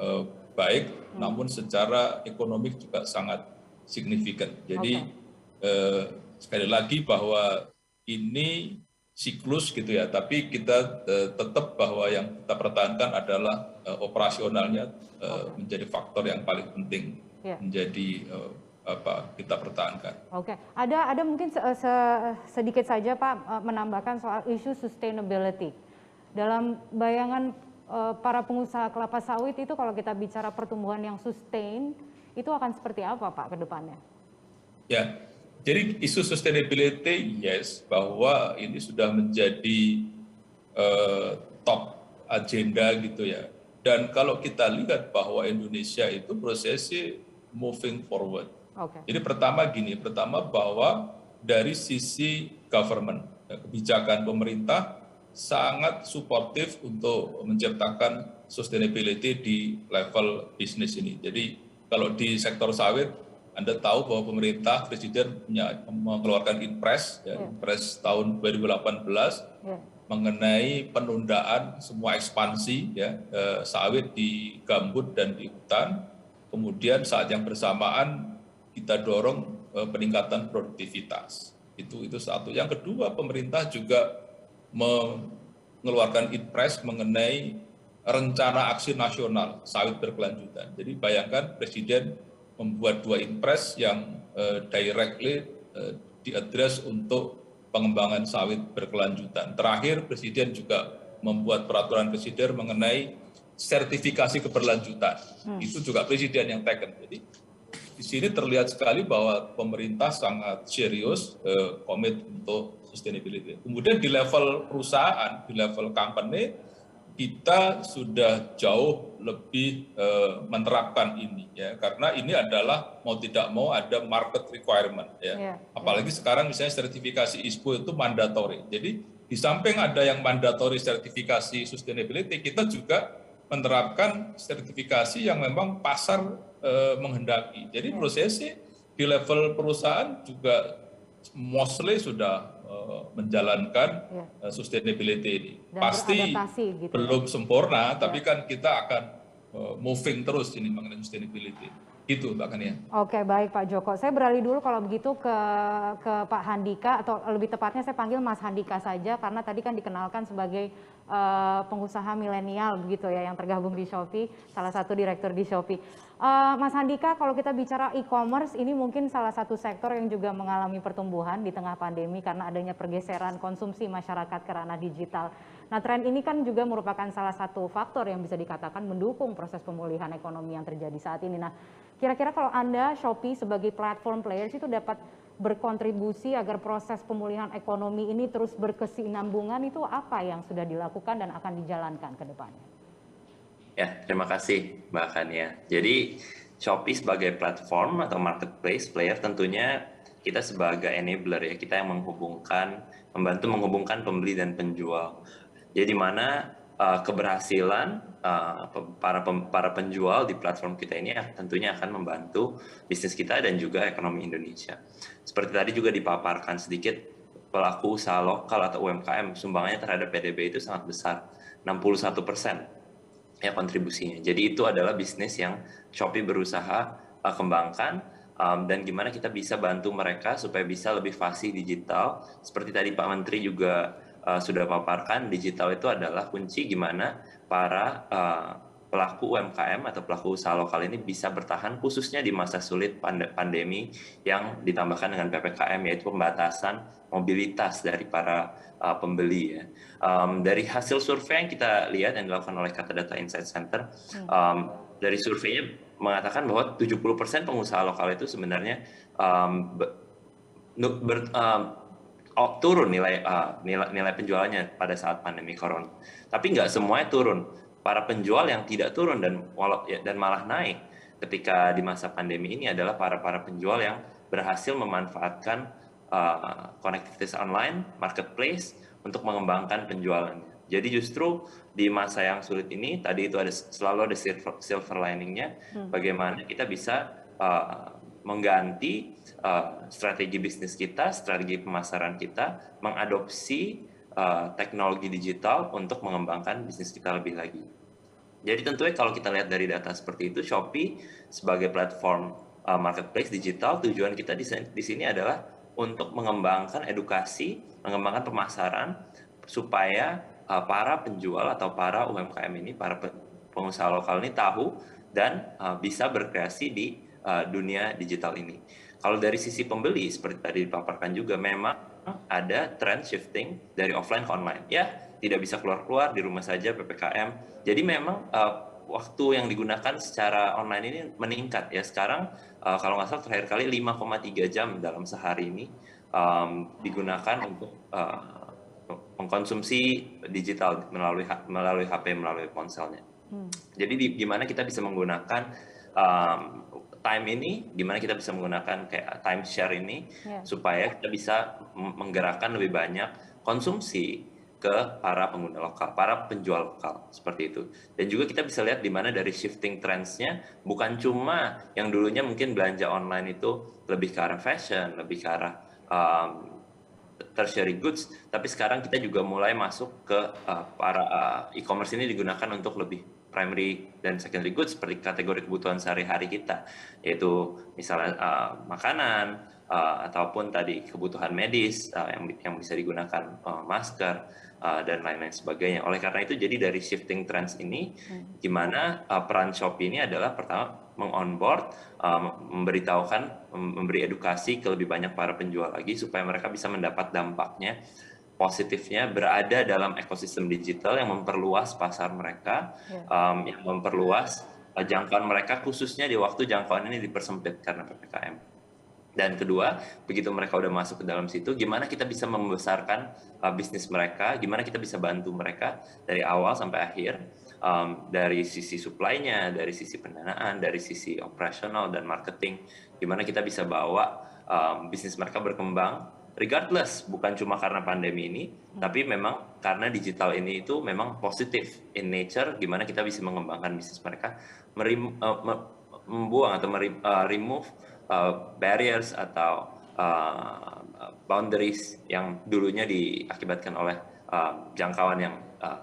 baik, namun secara ekonomi juga sangat signifikan. Jadi sekali lagi bahwa ini siklus gitu ya, tapi kita tetap bahwa yang kita pertahankan adalah operasionalnya menjadi faktor yang paling penting menjadi kita pertahankan. Oke, ada mungkin sedikit saja Pak menambahkan soal isu sustainability. Dalam bayangan para pengusaha kelapa sawit itu kalau kita bicara pertumbuhan yang sustain, itu akan seperti apa Pak ke depannya? Ya, jadi isu sustainability yes, bahwa ini sudah menjadi top agenda gitu ya. Dan kalau kita lihat bahwa Indonesia itu prosesnya moving forward. Jadi pertama bahwa dari sisi government, kebijakan pemerintah sangat suportif untuk menciptakan sustainability di level bisnis ini. Jadi kalau di sektor sawit, Anda tahu bahwa pemerintah Presiden mengeluarkan Inpres, Inpres tahun 2018 mengenai penundaan semua ekspansi sawit di gambut dan di hutan. Kemudian saat yang bersamaan kita dorong peningkatan produktivitas. Itu satu. Yang kedua, pemerintah juga mengeluarkan Inpres mengenai rencana aksi nasional sawit berkelanjutan. Jadi bayangkan Presiden membuat 2 Inpres yang directly diadres untuk pengembangan sawit berkelanjutan. Terakhir Presiden juga membuat peraturan Presiden mengenai sertifikasi keberlanjutan. Itu juga Presiden yang taken. Jadi di sini terlihat sekali bahwa pemerintah sangat serius komit untuk sustainability. Kemudian di level perusahaan, di level company, kita sudah jauh lebih menerapkan ini ya, karena ini adalah mau tidak mau ada market requirement ya. Apalagi sekarang misalnya sertifikasi ISPO itu mandatory. Jadi di samping ada yang mandatory sertifikasi sustainability, kita juga menerapkan sertifikasi yang memang pasar menghendaki. Jadi prosesnya di level perusahaan juga mostly sudah menjalankan sustainability ini. Dan pasti gitu belum sempurna, tapi kan kita akan moving terus ini mengenai sustainability. Itu Mbak Kania. Oke, baik Pak Joko. Saya beralih dulu kalau begitu ke Pak Handika, atau lebih tepatnya saya panggil Mas Handika saja, karena tadi kan dikenalkan sebagai pengusaha milenial begitu ya yang tergabung di Shopee, salah satu direktur di Shopee. Mas Handika, kalau kita bicara e-commerce, ini mungkin salah satu sektor yang juga mengalami pertumbuhan di tengah pandemi karena adanya pergeseran konsumsi masyarakat ke ranah digital. Nah, tren ini kan juga merupakan salah satu faktor yang bisa dikatakan mendukung proses pemulihan ekonomi yang terjadi saat ini. Nah, kira-kira kalau Anda Shopee sebagai platform players itu dapat berkontribusi agar proses pemulihan ekonomi ini terus berkesinambungan, itu apa yang sudah dilakukan dan akan dijalankan ke depannya? Ya, terima kasih Mbak Kania. Jadi Shopee sebagai platform atau marketplace player tentunya kita sebagai enabler ya, kita yang membantu menghubungkan pembeli dan penjual. Jadi mana keberhasilan para penjual di platform kita ini tentunya akan membantu bisnis kita dan juga ekonomi Indonesia. Seperti tadi juga dipaparkan sedikit, pelaku usaha lokal atau UMKM sumbangannya terhadap PDB itu sangat besar, 61% ya kontribusinya. Jadi itu adalah bisnis yang Shopee berusaha kembangkan, dan gimana kita bisa bantu mereka supaya bisa lebih fasih digital. Seperti tadi Pak Menteri juga sudah paparkan, digital itu adalah kunci gimana para pelaku UMKM atau pelaku usaha lokal ini bisa bertahan khususnya di masa sulit pandemi yang ditambahkan dengan PPKM, yaitu pembatasan mobilitas dari para pembeli ya. Dari hasil survei yang kita lihat yang dilakukan oleh Kata Data Insight Center, dari surveinya mengatakan bahwa 70% pengusaha lokal itu sebenarnya turun nilai penjualannya pada saat pandemi corona. Tapi nggak semuanya turun. Para penjual yang tidak turun dan malah naik ketika di masa pandemi ini adalah para penjual yang berhasil memanfaatkan konektivitas online, marketplace untuk mengembangkan penjualannya. Jadi justru di masa yang sulit ini, tadi itu selalu ada silver liningnya, bagaimana kita bisa mengganti strategi bisnis kita, strategi pemasaran kita, mengadopsi teknologi digital untuk mengembangkan bisnis kita lebih lagi. Jadi tentunya kalau kita lihat dari data seperti itu, Shopee sebagai platform marketplace digital, tujuan kita di sini adalah untuk mengembangkan edukasi, mengembangkan pemasaran, supaya para penjual atau para UMKM ini, para pengusaha lokal ini tahu dan bisa berkreasi di dunia digital ini. Kalau dari sisi pembeli, seperti tadi dipaparkan juga, memang ada trend shifting dari offline ke online. Ya, tidak bisa keluar-keluar, di rumah saja, PPKM. Jadi memang waktu yang digunakan secara online ini meningkat ya. Sekarang kalau nggak salah terakhir kali 5,3 jam dalam sehari ini digunakan untuk mengkonsumsi digital melalui HP, melalui ponselnya. Jadi gimana kita bisa menggunakan time ini, gimana kita bisa menggunakan kayak time share ini supaya kita bisa menggerakkan lebih banyak konsumsi ke para pengguna lokal, para penjual lokal, seperti itu. Dan juga kita bisa lihat di mana dari shifting trends-nya, bukan cuma yang dulunya mungkin belanja online itu lebih ke arah fashion, lebih ke arah tertiary goods, tapi sekarang kita juga mulai masuk ke para e-commerce ini digunakan untuk lebih primary dan secondary goods seperti kategori kebutuhan sehari-hari kita, yaitu misalnya makanan ataupun tadi kebutuhan medis yang bisa digunakan masker dan lain-lain sebagainya. Oleh karena itu, jadi dari shifting trends ini, gimana peran Shopee ini adalah pertama meng-onboard, memberitahukan, memberi edukasi ke lebih banyak para penjual lagi supaya mereka bisa mendapat dampaknya positifnya berada dalam ekosistem digital yang memperluas pasar mereka, yang memperluas jangkauan mereka, khususnya di waktu jangkauan ini dipersempit karena PPKM. Dan kedua, begitu mereka udah masuk ke dalam situ, gimana kita bisa membesarkan bisnis mereka, gimana kita bisa bantu mereka dari awal sampai akhir, dari sisi supply-nya, dari sisi pendanaan, dari sisi operasional dan marketing, gimana kita bisa bawa bisnis mereka berkembang, regardless, bukan cuma karena pandemi ini, tapi memang karena digital ini itu memang positif in nature, gimana kita bisa mengembangkan bisnis mereka, membuang atau remove barriers atau boundaries yang dulunya diakibatkan oleh jangkauan yang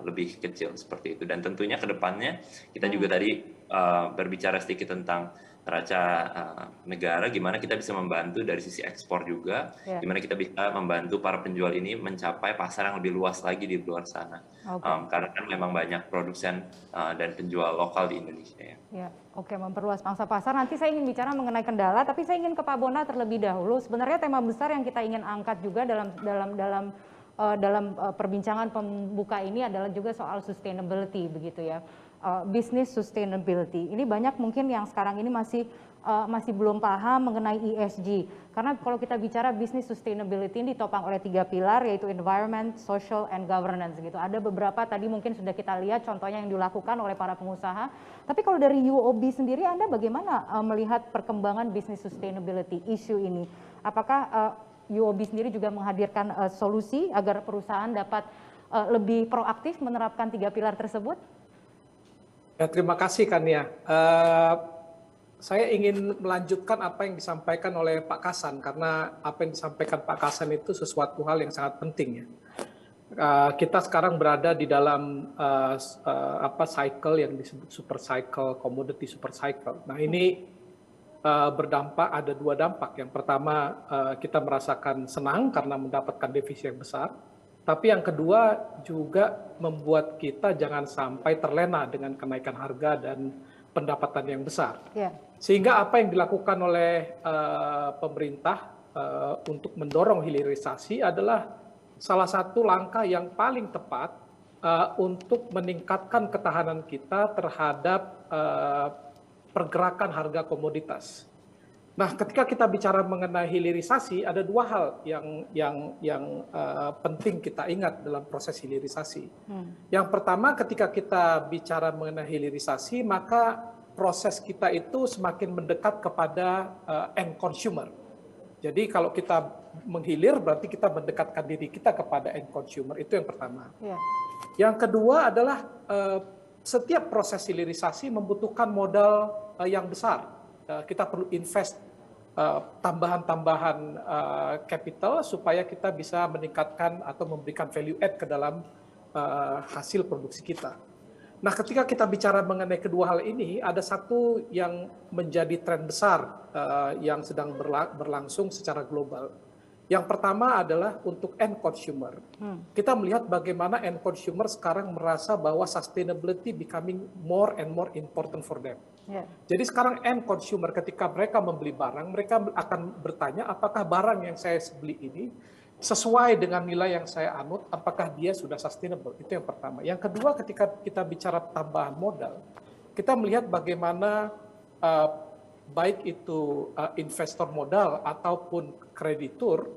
lebih kecil seperti itu. Dan tentunya ke depannya kita juga tadi berbicara sedikit tentang neraca negara, gimana kita bisa membantu dari sisi ekspor juga, gimana kita bisa membantu para penjual ini mencapai pasar yang lebih luas lagi di luar sana. Karena kan memang banyak produsen dan penjual lokal di Indonesia ya. Oke, memperluas pangsa pasar. Nanti saya ingin bicara mengenai kendala, tapi saya ingin ke Pak Bona terlebih dahulu. Sebenarnya tema besar yang kita ingin angkat juga dalam perbincangan pembuka ini adalah juga soal sustainability, begitu ya. Business sustainability. Ini banyak mungkin yang sekarang ini masih belum paham mengenai ESG. Karena kalau kita bicara business sustainability ini ditopang oleh 3 pilar, yaitu environment, social, and governance gitu. Ada beberapa tadi mungkin sudah kita lihat contohnya yang dilakukan oleh para pengusaha. Tapi kalau dari UOB sendiri, Anda bagaimana melihat perkembangan business sustainability issue ini? Apakah UOB sendiri juga menghadirkan solusi agar perusahaan dapat lebih proaktif menerapkan 3 pilar tersebut? Ya, terima kasih Kania. Saya ingin melanjutkan apa yang disampaikan oleh Pak Kasan, karena apa yang disampaikan Pak Kasan itu sesuatu hal yang sangat penting ya. Kita sekarang berada di dalam cycle yang disebut super cycle, commodity super cycle. Nah ini berdampak, ada 2 dampak. Yang pertama kita merasakan senang karena mendapatkan devisa yang besar. Tapi yang kedua juga membuat kita jangan sampai terlena dengan kenaikan harga dan pendapatan yang besar. Ya. Sehingga apa yang dilakukan oleh pemerintah untuk mendorong hilirisasi adalah salah satu langkah yang paling tepat untuk meningkatkan ketahanan kita terhadap pergerakan harga komoditas. Nah, ketika kita bicara mengenai hilirisasi, ada dua hal yang penting kita ingat dalam proses hilirisasi. Yang pertama, ketika kita bicara mengenai hilirisasi, maka proses kita itu semakin mendekat kepada end consumer. Jadi kalau kita menghilir, berarti kita mendekatkan diri kita kepada end consumer. Itu yang pertama. Ya. Yang kedua adalah setiap proses hilirisasi membutuhkan modal yang besar. Kita perlu invest tambahan-tambahan capital supaya kita bisa meningkatkan atau memberikan value add ke dalam hasil produksi kita. Nah, ketika kita bicara mengenai kedua hal ini, ada satu yang menjadi tren besar yang sedang berlangsung secara global. Yang pertama adalah untuk end consumer. Kita melihat bagaimana end consumer sekarang merasa bahwa sustainability becoming more and more important for them. Yeah. Jadi sekarang end consumer ketika mereka membeli barang, mereka akan bertanya apakah barang yang saya beli ini sesuai dengan nilai yang saya anut, apakah dia sudah sustainable. Itu yang pertama. Yang kedua, ketika kita bicara tambahan modal, kita melihat bagaimana baik itu investor modal ataupun kreditur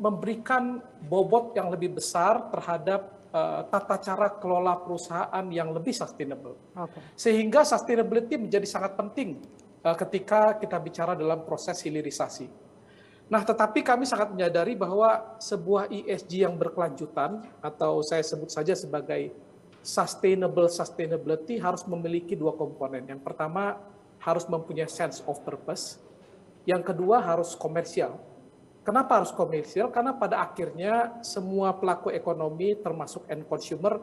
memberikan bobot yang lebih besar terhadap tata cara kelola perusahaan yang lebih sustainable. Okay. Sehingga sustainability menjadi sangat penting ketika kita bicara dalam proses hilirisasi. Nah, tetapi kami sangat menyadari bahwa sebuah ESG yang berkelanjutan atau saya sebut saja sebagai sustainability harus memiliki dua komponen. Yang pertama, harus mempunyai sense of purpose. Yang kedua harus komersial. Kenapa harus komersial? Karena pada akhirnya semua pelaku ekonomi termasuk end consumer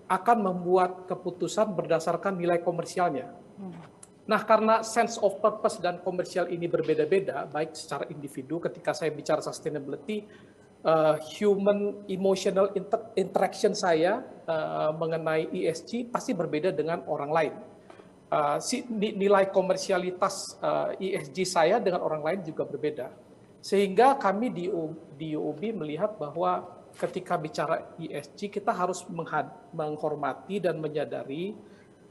akan membuat keputusan berdasarkan nilai komersialnya. Nah, karena sense of purpose dan komersial ini berbeda-beda, baik secara individu ketika saya bicara sustainability, human emotional interaction saya mengenai ESG pasti berbeda dengan orang lain. Nilai komersialitas ESG saya dengan orang lain juga berbeda. Sehingga kami di UOB melihat bahwa ketika bicara ESG kita harus menghormati dan menyadari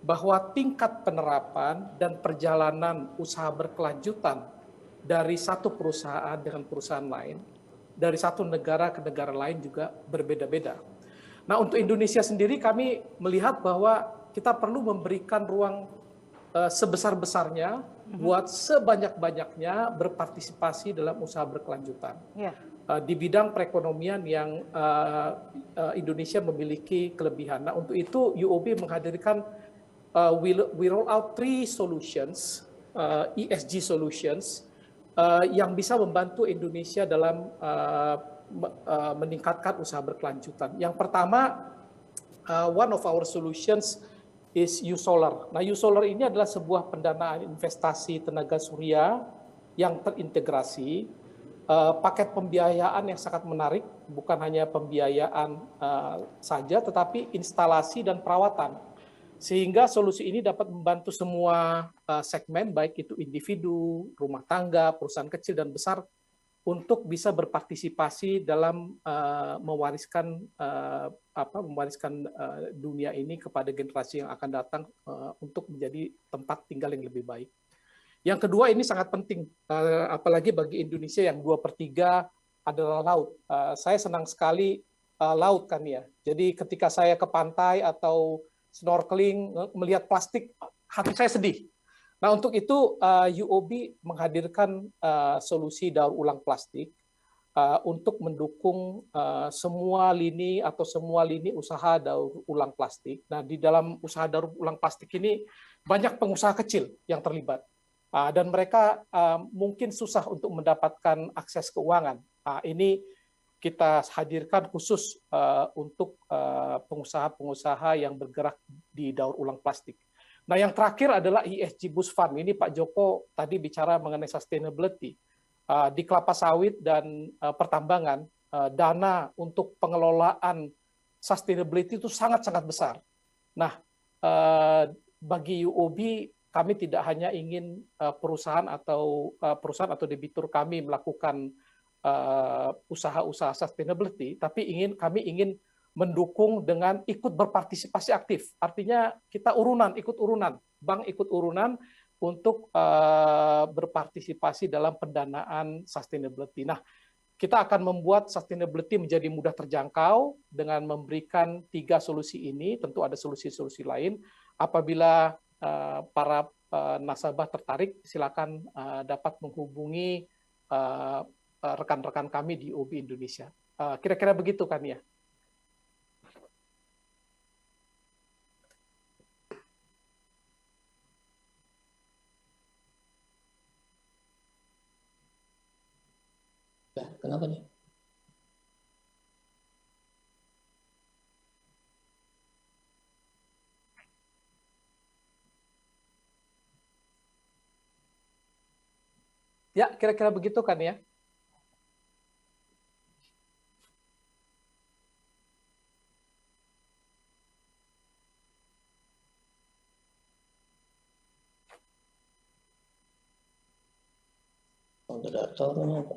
bahwa tingkat penerapan dan perjalanan usaha berkelanjutan dari satu perusahaan dengan perusahaan lain, dari satu negara ke negara lain juga berbeda-beda. Nah, untuk Indonesia sendiri kami melihat bahwa kita perlu memberikan ruang sebesar-besarnya buat sebanyak-banyaknya berpartisipasi dalam usaha berkelanjutan. Yeah. Di bidang perekonomian yang Indonesia memiliki kelebihan. Nah, untuk itu UOB menghadirkan we roll out 3 solutions, ESG solutions, yang bisa membantu Indonesia dalam meningkatkan usaha berkelanjutan. Yang pertama, one of our solutions is U-Solar. Nah, U-Solar ini adalah sebuah pendanaan investasi tenaga surya yang terintegrasi, paket pembiayaan yang sangat menarik, bukan hanya pembiayaan saja, tetapi instalasi dan perawatan. Sehingga solusi ini dapat membantu semua segmen, baik itu individu, rumah tangga, perusahaan kecil dan besar, untuk bisa berpartisipasi dalam mewariskan dunia ini kepada generasi yang akan datang untuk menjadi tempat tinggal yang lebih baik. Yang kedua, ini sangat penting, apalagi bagi Indonesia yang 2/3 adalah laut. Saya senang sekali laut kan ya. Jadi ketika saya ke pantai atau snorkeling melihat plastik, hati saya sedih. Nah, untuk itu UOB menghadirkan solusi daur ulang plastik untuk mendukung semua lini usaha daur ulang plastik. Nah, di dalam usaha daur ulang plastik ini banyak pengusaha kecil yang terlibat. Dan mereka mungkin susah untuk mendapatkan akses keuangan. Ini kita hadirkan khusus untuk pengusaha-pengusaha yang bergerak di daur ulang plastik. Nah, yang terakhir adalah ESG Boost Fund. Ini Pak Joko tadi bicara mengenai sustainability. Di kelapa sawit dan pertambangan, dana untuk pengelolaan sustainability itu sangat-sangat besar. Nah, bagi UOB kami tidak hanya ingin perusahaan atau debitur kami melakukan usaha-usaha sustainability, tapi kami ingin mendukung dengan ikut berpartisipasi aktif. Artinya kita ikut urunan, bank ikut urunan untuk berpartisipasi dalam pendanaan sustainability. Nah, kita akan membuat sustainability menjadi mudah terjangkau dengan memberikan 3 solusi ini. Tentu ada solusi-solusi lain. Apabila para nasabah tertarik, silakan dapat menghubungi rekan-rekan kami di UOB Indonesia. Kira-kira begitu kan ya? Kenapa nih? Ya, kira-kira begitu kan ya? Moderatornya apa?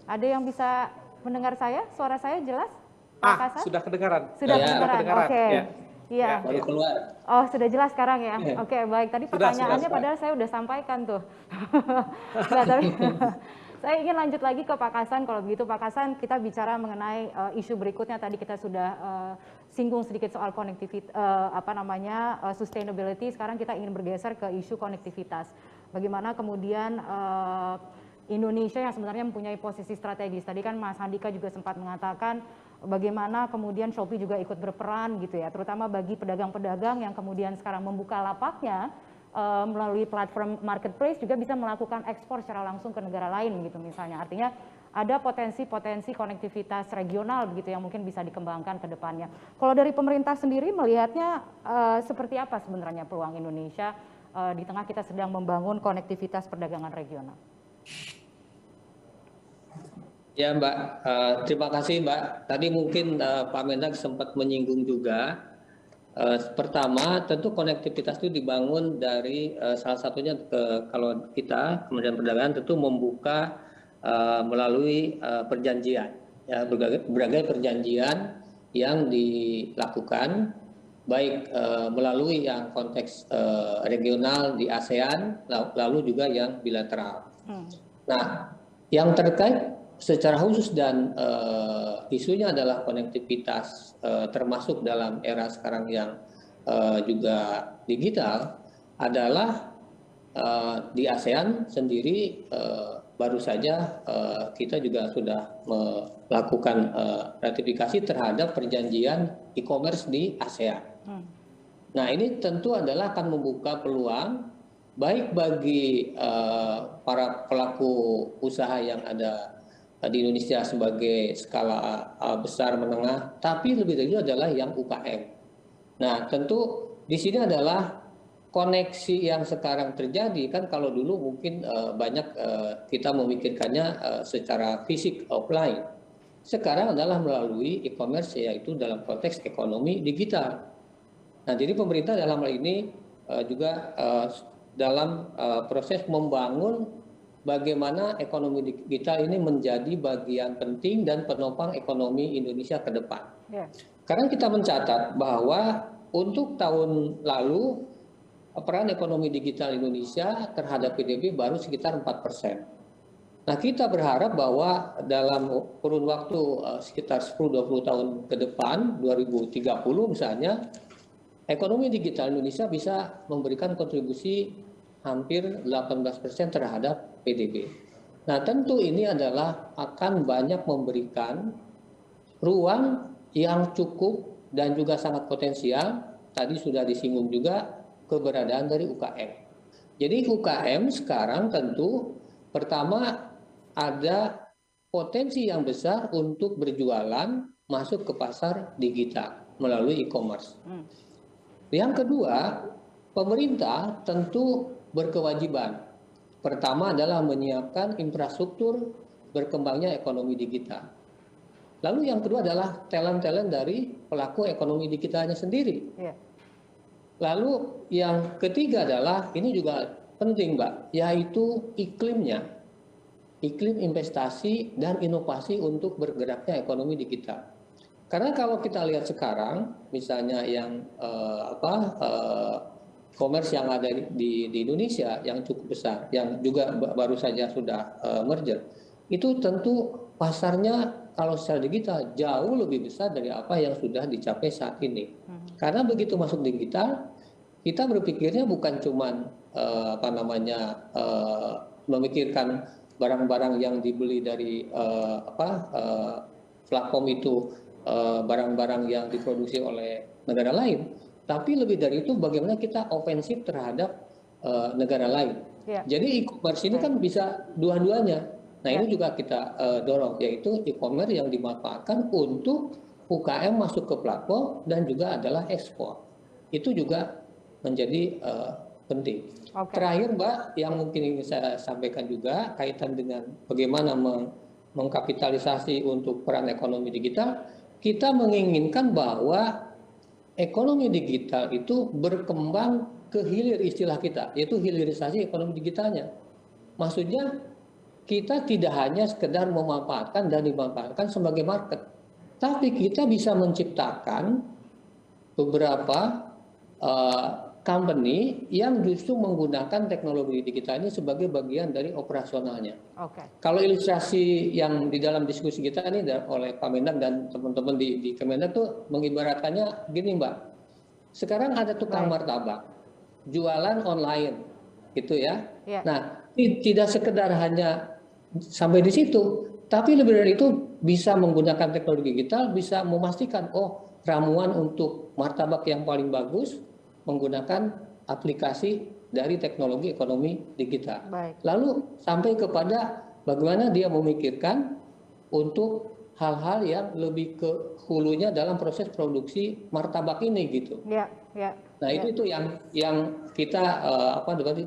Ada yang bisa mendengar saya? Suara saya jelas? Pak Kasan? Sudah kedengaran. Sudah Ya, kedengaran. Oke. Ya. Iya. Baru keluar. Oh, sudah jelas sekarang ya? Ya. Oke, baik. Tadi Sudah, pertanyaannya sudah. padahal saya udah sampaikan tuh. Nggak, tapi saya ingin lanjut lagi ke Pak Kasan. Kalau begitu Pak Kasan, kita bicara mengenai isu berikutnya. Tadi kita sudah singgung sedikit soal konektivitas, sustainability. Sekarang kita ingin bergeser ke isu konektivitas. Bagaimana kemudian Indonesia yang sebenarnya mempunyai posisi strategis. Tadi kan Mas Handika juga sempat mengatakan bagaimana kemudian Shopee juga ikut berperan gitu ya, terutama bagi pedagang-pedagang yang kemudian sekarang membuka lapaknya melalui platform marketplace juga bisa melakukan ekspor secara langsung ke negara lain gitu misalnya. Artinya ada potensi-potensi konektivitas regional begitu yang mungkin bisa dikembangkan ke depannya. Kalau dari pemerintah sendiri melihatnya seperti apa sebenarnya peluang Indonesia di tengah kita sedang membangun konektivitas perdagangan regional? Ya Mbak, terima kasih Mbak. Tadi mungkin Pak Mendak sempat menyinggung juga. Pertama, tentu konektivitas itu dibangun dari salah satunya kalau kita Kementerian Perdagangan tentu membuka melalui perjanjian, ya, berbagai perjanjian yang dilakukan, baik melalui yang konteks regional di ASEAN, lalu juga yang bilateral. Nah, yang terkait secara khusus dan isunya adalah konektivitas termasuk dalam era sekarang yang juga digital adalah di ASEAN sendiri baru saja kita juga sudah melakukan ratifikasi terhadap perjanjian e-commerce di ASEAN. Nah, ini tentu adalah akan membuka peluang baik bagi para pelaku usaha yang ada di Indonesia sebagai skala besar menengah, tapi lebih dari itu adalah yang UKM. Nah, tentu di sini adalah koneksi yang sekarang terjadi kan kalau dulu mungkin banyak kita memikirkannya secara fisik offline. Sekarang adalah melalui e-commerce yaitu dalam konteks ekonomi digital. Nah, jadi pemerintah dalam hal ini juga dalam proses membangun bagaimana ekonomi digital ini menjadi bagian penting dan penopang ekonomi Indonesia ke depan. Karena kita mencatat bahwa untuk tahun lalu peran ekonomi digital Indonesia terhadap PDB baru sekitar 4%. Nah, kita berharap bahwa dalam kurun waktu sekitar 10-20 tahun ke depan, 2030 misalnya, ekonomi digital Indonesia bisa memberikan kontribusi hampir 18% terhadap PDB. Nah, tentu ini adalah akan banyak memberikan ruang yang cukup dan juga sangat potensial. Tadi sudah disinggung juga keberadaan dari UKM. Jadi UKM sekarang tentu pertama ada potensi yang besar untuk berjualan masuk ke pasar digital melalui e-commerce. Yang kedua, pemerintah tentu berkewajiban. Pertama adalah menyiapkan infrastruktur berkembangnya ekonomi digital. Lalu yang kedua adalah talent-talent dari pelaku ekonomi digitalnya sendiri. Yeah. Lalu yang ketiga adalah, ini juga penting Mbak, yaitu iklimnya. Iklim investasi dan inovasi untuk bergeraknya ekonomi digital. Karena kalau kita lihat sekarang, misalnya yang commerce yang ada di Indonesia yang cukup besar, yang juga baru saja sudah merger, itu tentu pasarnya kalau secara digital jauh lebih besar dari apa yang sudah dicapai saat ini. Karena begitu masuk digital, kita berpikirnya bukan cuman memikirkan barang-barang yang dibeli dari platform itu, barang-barang yang diproduksi oleh negara lain, tapi lebih dari itu bagaimana kita ofensif terhadap negara lain. Yeah. Jadi e-commerce ini kan bisa dua-duanya. Nah ini juga kita dorong, yaitu e-commerce yang dimanfaatkan untuk UKM masuk ke platform dan juga adalah ekspor. Itu juga menjadi penting. Okay. Terakhir Mbak, yang mungkin ingin saya sampaikan juga kaitan dengan bagaimana mengkapitalisasi untuk peran ekonomi digital, kita menginginkan bahwa ekonomi digital itu berkembang ke hilir istilah kita, yaitu hilirisasi ekonomi digitalnya. Maksudnya kita tidak hanya sekedar memanfaatkan dan dimanfaatkan sebagai market, tapi kita bisa menciptakan beberapa company yang justru menggunakan teknologi digital ini sebagai bagian dari operasionalnya. Okay. Kalau ilustrasi yang di dalam diskusi kita ini oleh Pak Mendak dan teman-teman di Kemendak tuh mengibaratkannya gini Mbak. Sekarang ada tukang martabak, jualan online, gitu ya. Yeah. Nah, tidak sekedar hanya sampai di situ, tapi lebih dari itu bisa menggunakan teknologi digital, bisa memastikan ramuan untuk martabak yang paling bagus menggunakan aplikasi dari teknologi ekonomi digital. Baik. Lalu sampai kepada bagaimana dia memikirkan untuk hal-hal yang lebih ke hulunya dalam proses produksi martabak ini gitu. Ya, ya. Nah itu yang kita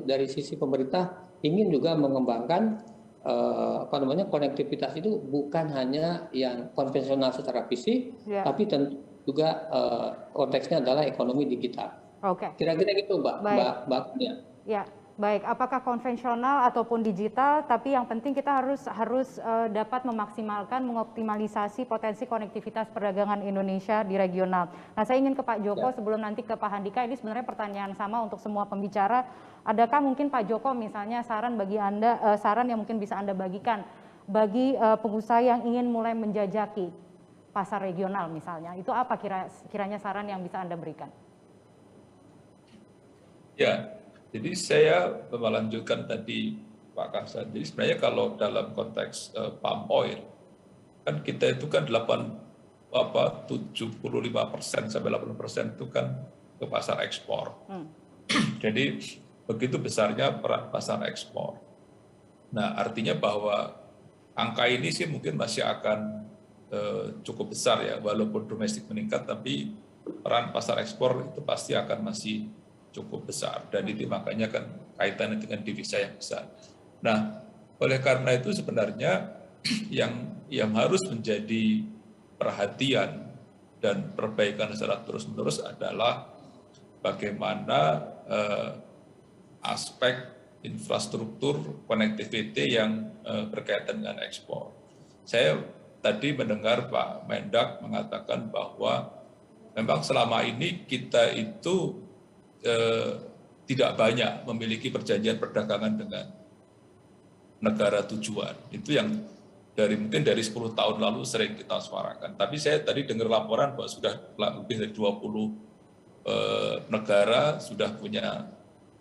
dari sisi pemerintah ingin juga mengembangkan konektivitas itu bukan hanya yang konvensional secara fisik, tapi tentu juga konteksnya adalah ekonomi digital. Oke. Kira-kira gitu Mbak Nia. Ya, baik. Apakah konvensional ataupun digital, tapi yang penting kita harus dapat memaksimalkan, mengoptimalisasi potensi konektivitas perdagangan Indonesia di regional. Nah, saya ingin ke Pak Joko sebelum nanti ke Pak Handika. Ini sebenarnya pertanyaan sama untuk semua pembicara. Adakah mungkin Pak Joko misalnya saran bagi Anda, saran yang mungkin bisa Anda bagikan bagi pengusaha yang ingin mulai menjajaki pasar regional misalnya? Itu apa kiranya saran yang bisa Anda berikan? Ya, jadi saya melanjutkan tadi Pak Kasan. Jadi sebenarnya kalau dalam konteks palm oil, kan kita itu kan 75% sampai 80% itu kan ke pasar ekspor. Jadi begitu besarnya peran pasar ekspor. Nah, artinya bahwa angka ini sih mungkin masih akan cukup besar ya, walaupun domestik meningkat, tapi peran pasar ekspor itu pasti akan masih cukup besar, dan itu makanya kan kaitannya dengan devisa yang besar. Nah, oleh karena itu sebenarnya yang harus menjadi perhatian dan perbaikan secara terus-menerus adalah bagaimana aspek infrastruktur connectivity yang berkaitan dengan ekspor. Saya tadi mendengar Pak Mendak mengatakan bahwa memang selama ini kita itu tidak banyak memiliki perjanjian perdagangan dengan negara tujuan. Itu yang mungkin dari 10 tahun lalu sering kita suarakan. Tapi saya tadi dengar laporan bahwa sudah lebih dari 20 negara sudah punya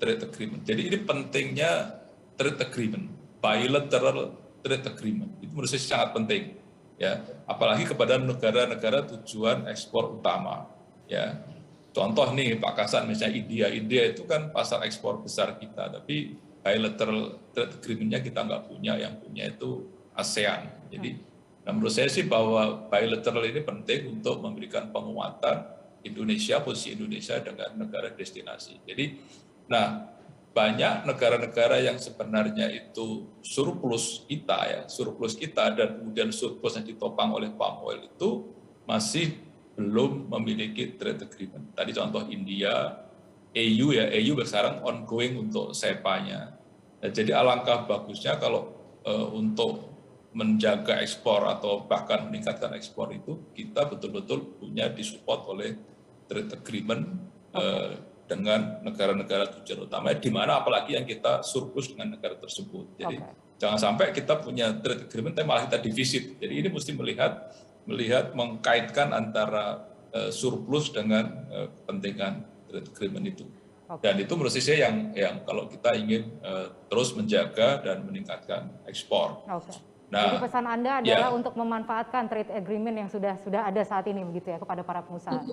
trade agreement. Jadi ini pentingnya trade agreement, bilateral trade agreement. Itu menurut saya sangat penting, ya. Apalagi kepada negara-negara tujuan ekspor utama, ya. Contoh nih Pak Kasan, misalnya India itu kan pasar ekspor besar kita, tapi bilateral trade agreement-nya kita nggak punya, yang punya itu ASEAN. Jadi, menurut saya sih bahwa bilateral ini penting untuk memberikan penguatan Indonesia, posisi Indonesia dengan negara destinasi. Jadi, nah banyak negara-negara yang sebenarnya itu surplus kita dan kemudian surplus yang ditopang oleh palm oil itu masih belum memiliki trade agreement. Tadi contoh India, EU sekarang ongoing untuk SEPA-nya. Nah, jadi alangkah bagusnya kalau untuk menjaga ekspor atau bahkan meningkatkan ekspor itu kita betul-betul punya disupport oleh trade agreement dengan negara-negara tujuan utama, di mana apalagi yang kita surplus dengan negara tersebut. Jadi jangan sampai kita punya trade agreement tapi malah kita defisit. Jadi ini mesti melihat mengkaitkan antara surplus dengan kepentingan trade agreement itu. Dan itu menurut saya yang kalau kita ingin terus menjaga dan meningkatkan ekspor. Nah, jadi pesan Anda adalah untuk memanfaatkan trade agreement yang sudah ada saat ini begitu ya kepada para pengusaha.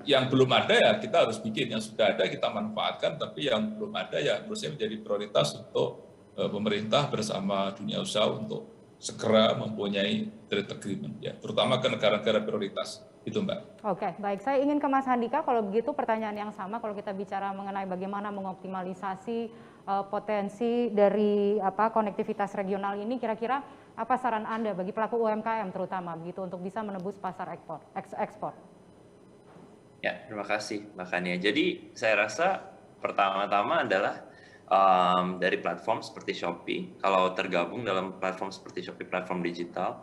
Yang belum ada ya kita harus bikin, yang sudah ada kita manfaatkan, tapi yang belum ada ya menurut saya menjadi prioritas untuk pemerintah bersama dunia usaha untuk segera mempunyai trade agreement, ya, terutama ke negara-negara prioritas. Itu Mbak. Oke, baik. Saya ingin ke Mas Handika, kalau begitu pertanyaan yang sama kalau kita bicara mengenai bagaimana mengoptimalisasi potensi dari konektivitas regional ini, kira-kira apa saran Anda bagi pelaku UMKM terutama begitu untuk bisa menembus pasar ekspor? Ya, terima kasih Mbak Kania. Jadi saya rasa pertama-tama adalah dari platform seperti Shopee, kalau tergabung dalam platform seperti Shopee, platform digital,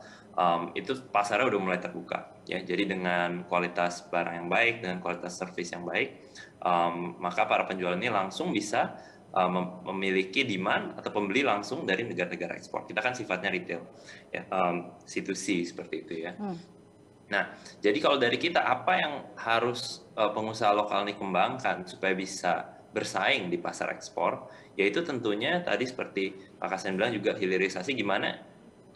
itu pasarnya udah mulai terbuka. Ya, jadi dengan kualitas barang yang baik, dengan kualitas service yang baik, maka para penjual ini langsung bisa memiliki demand atau pembeli langsung dari negara-negara ekspor. Kita kan sifatnya retail, ya, C2C seperti itu ya. Nah, jadi kalau dari kita, apa yang harus pengusaha lokal ini kembangkan supaya bisa bersaing di pasar ekspor, yaitu tentunya tadi seperti Pak Kasen bilang juga hilirisasi, gimana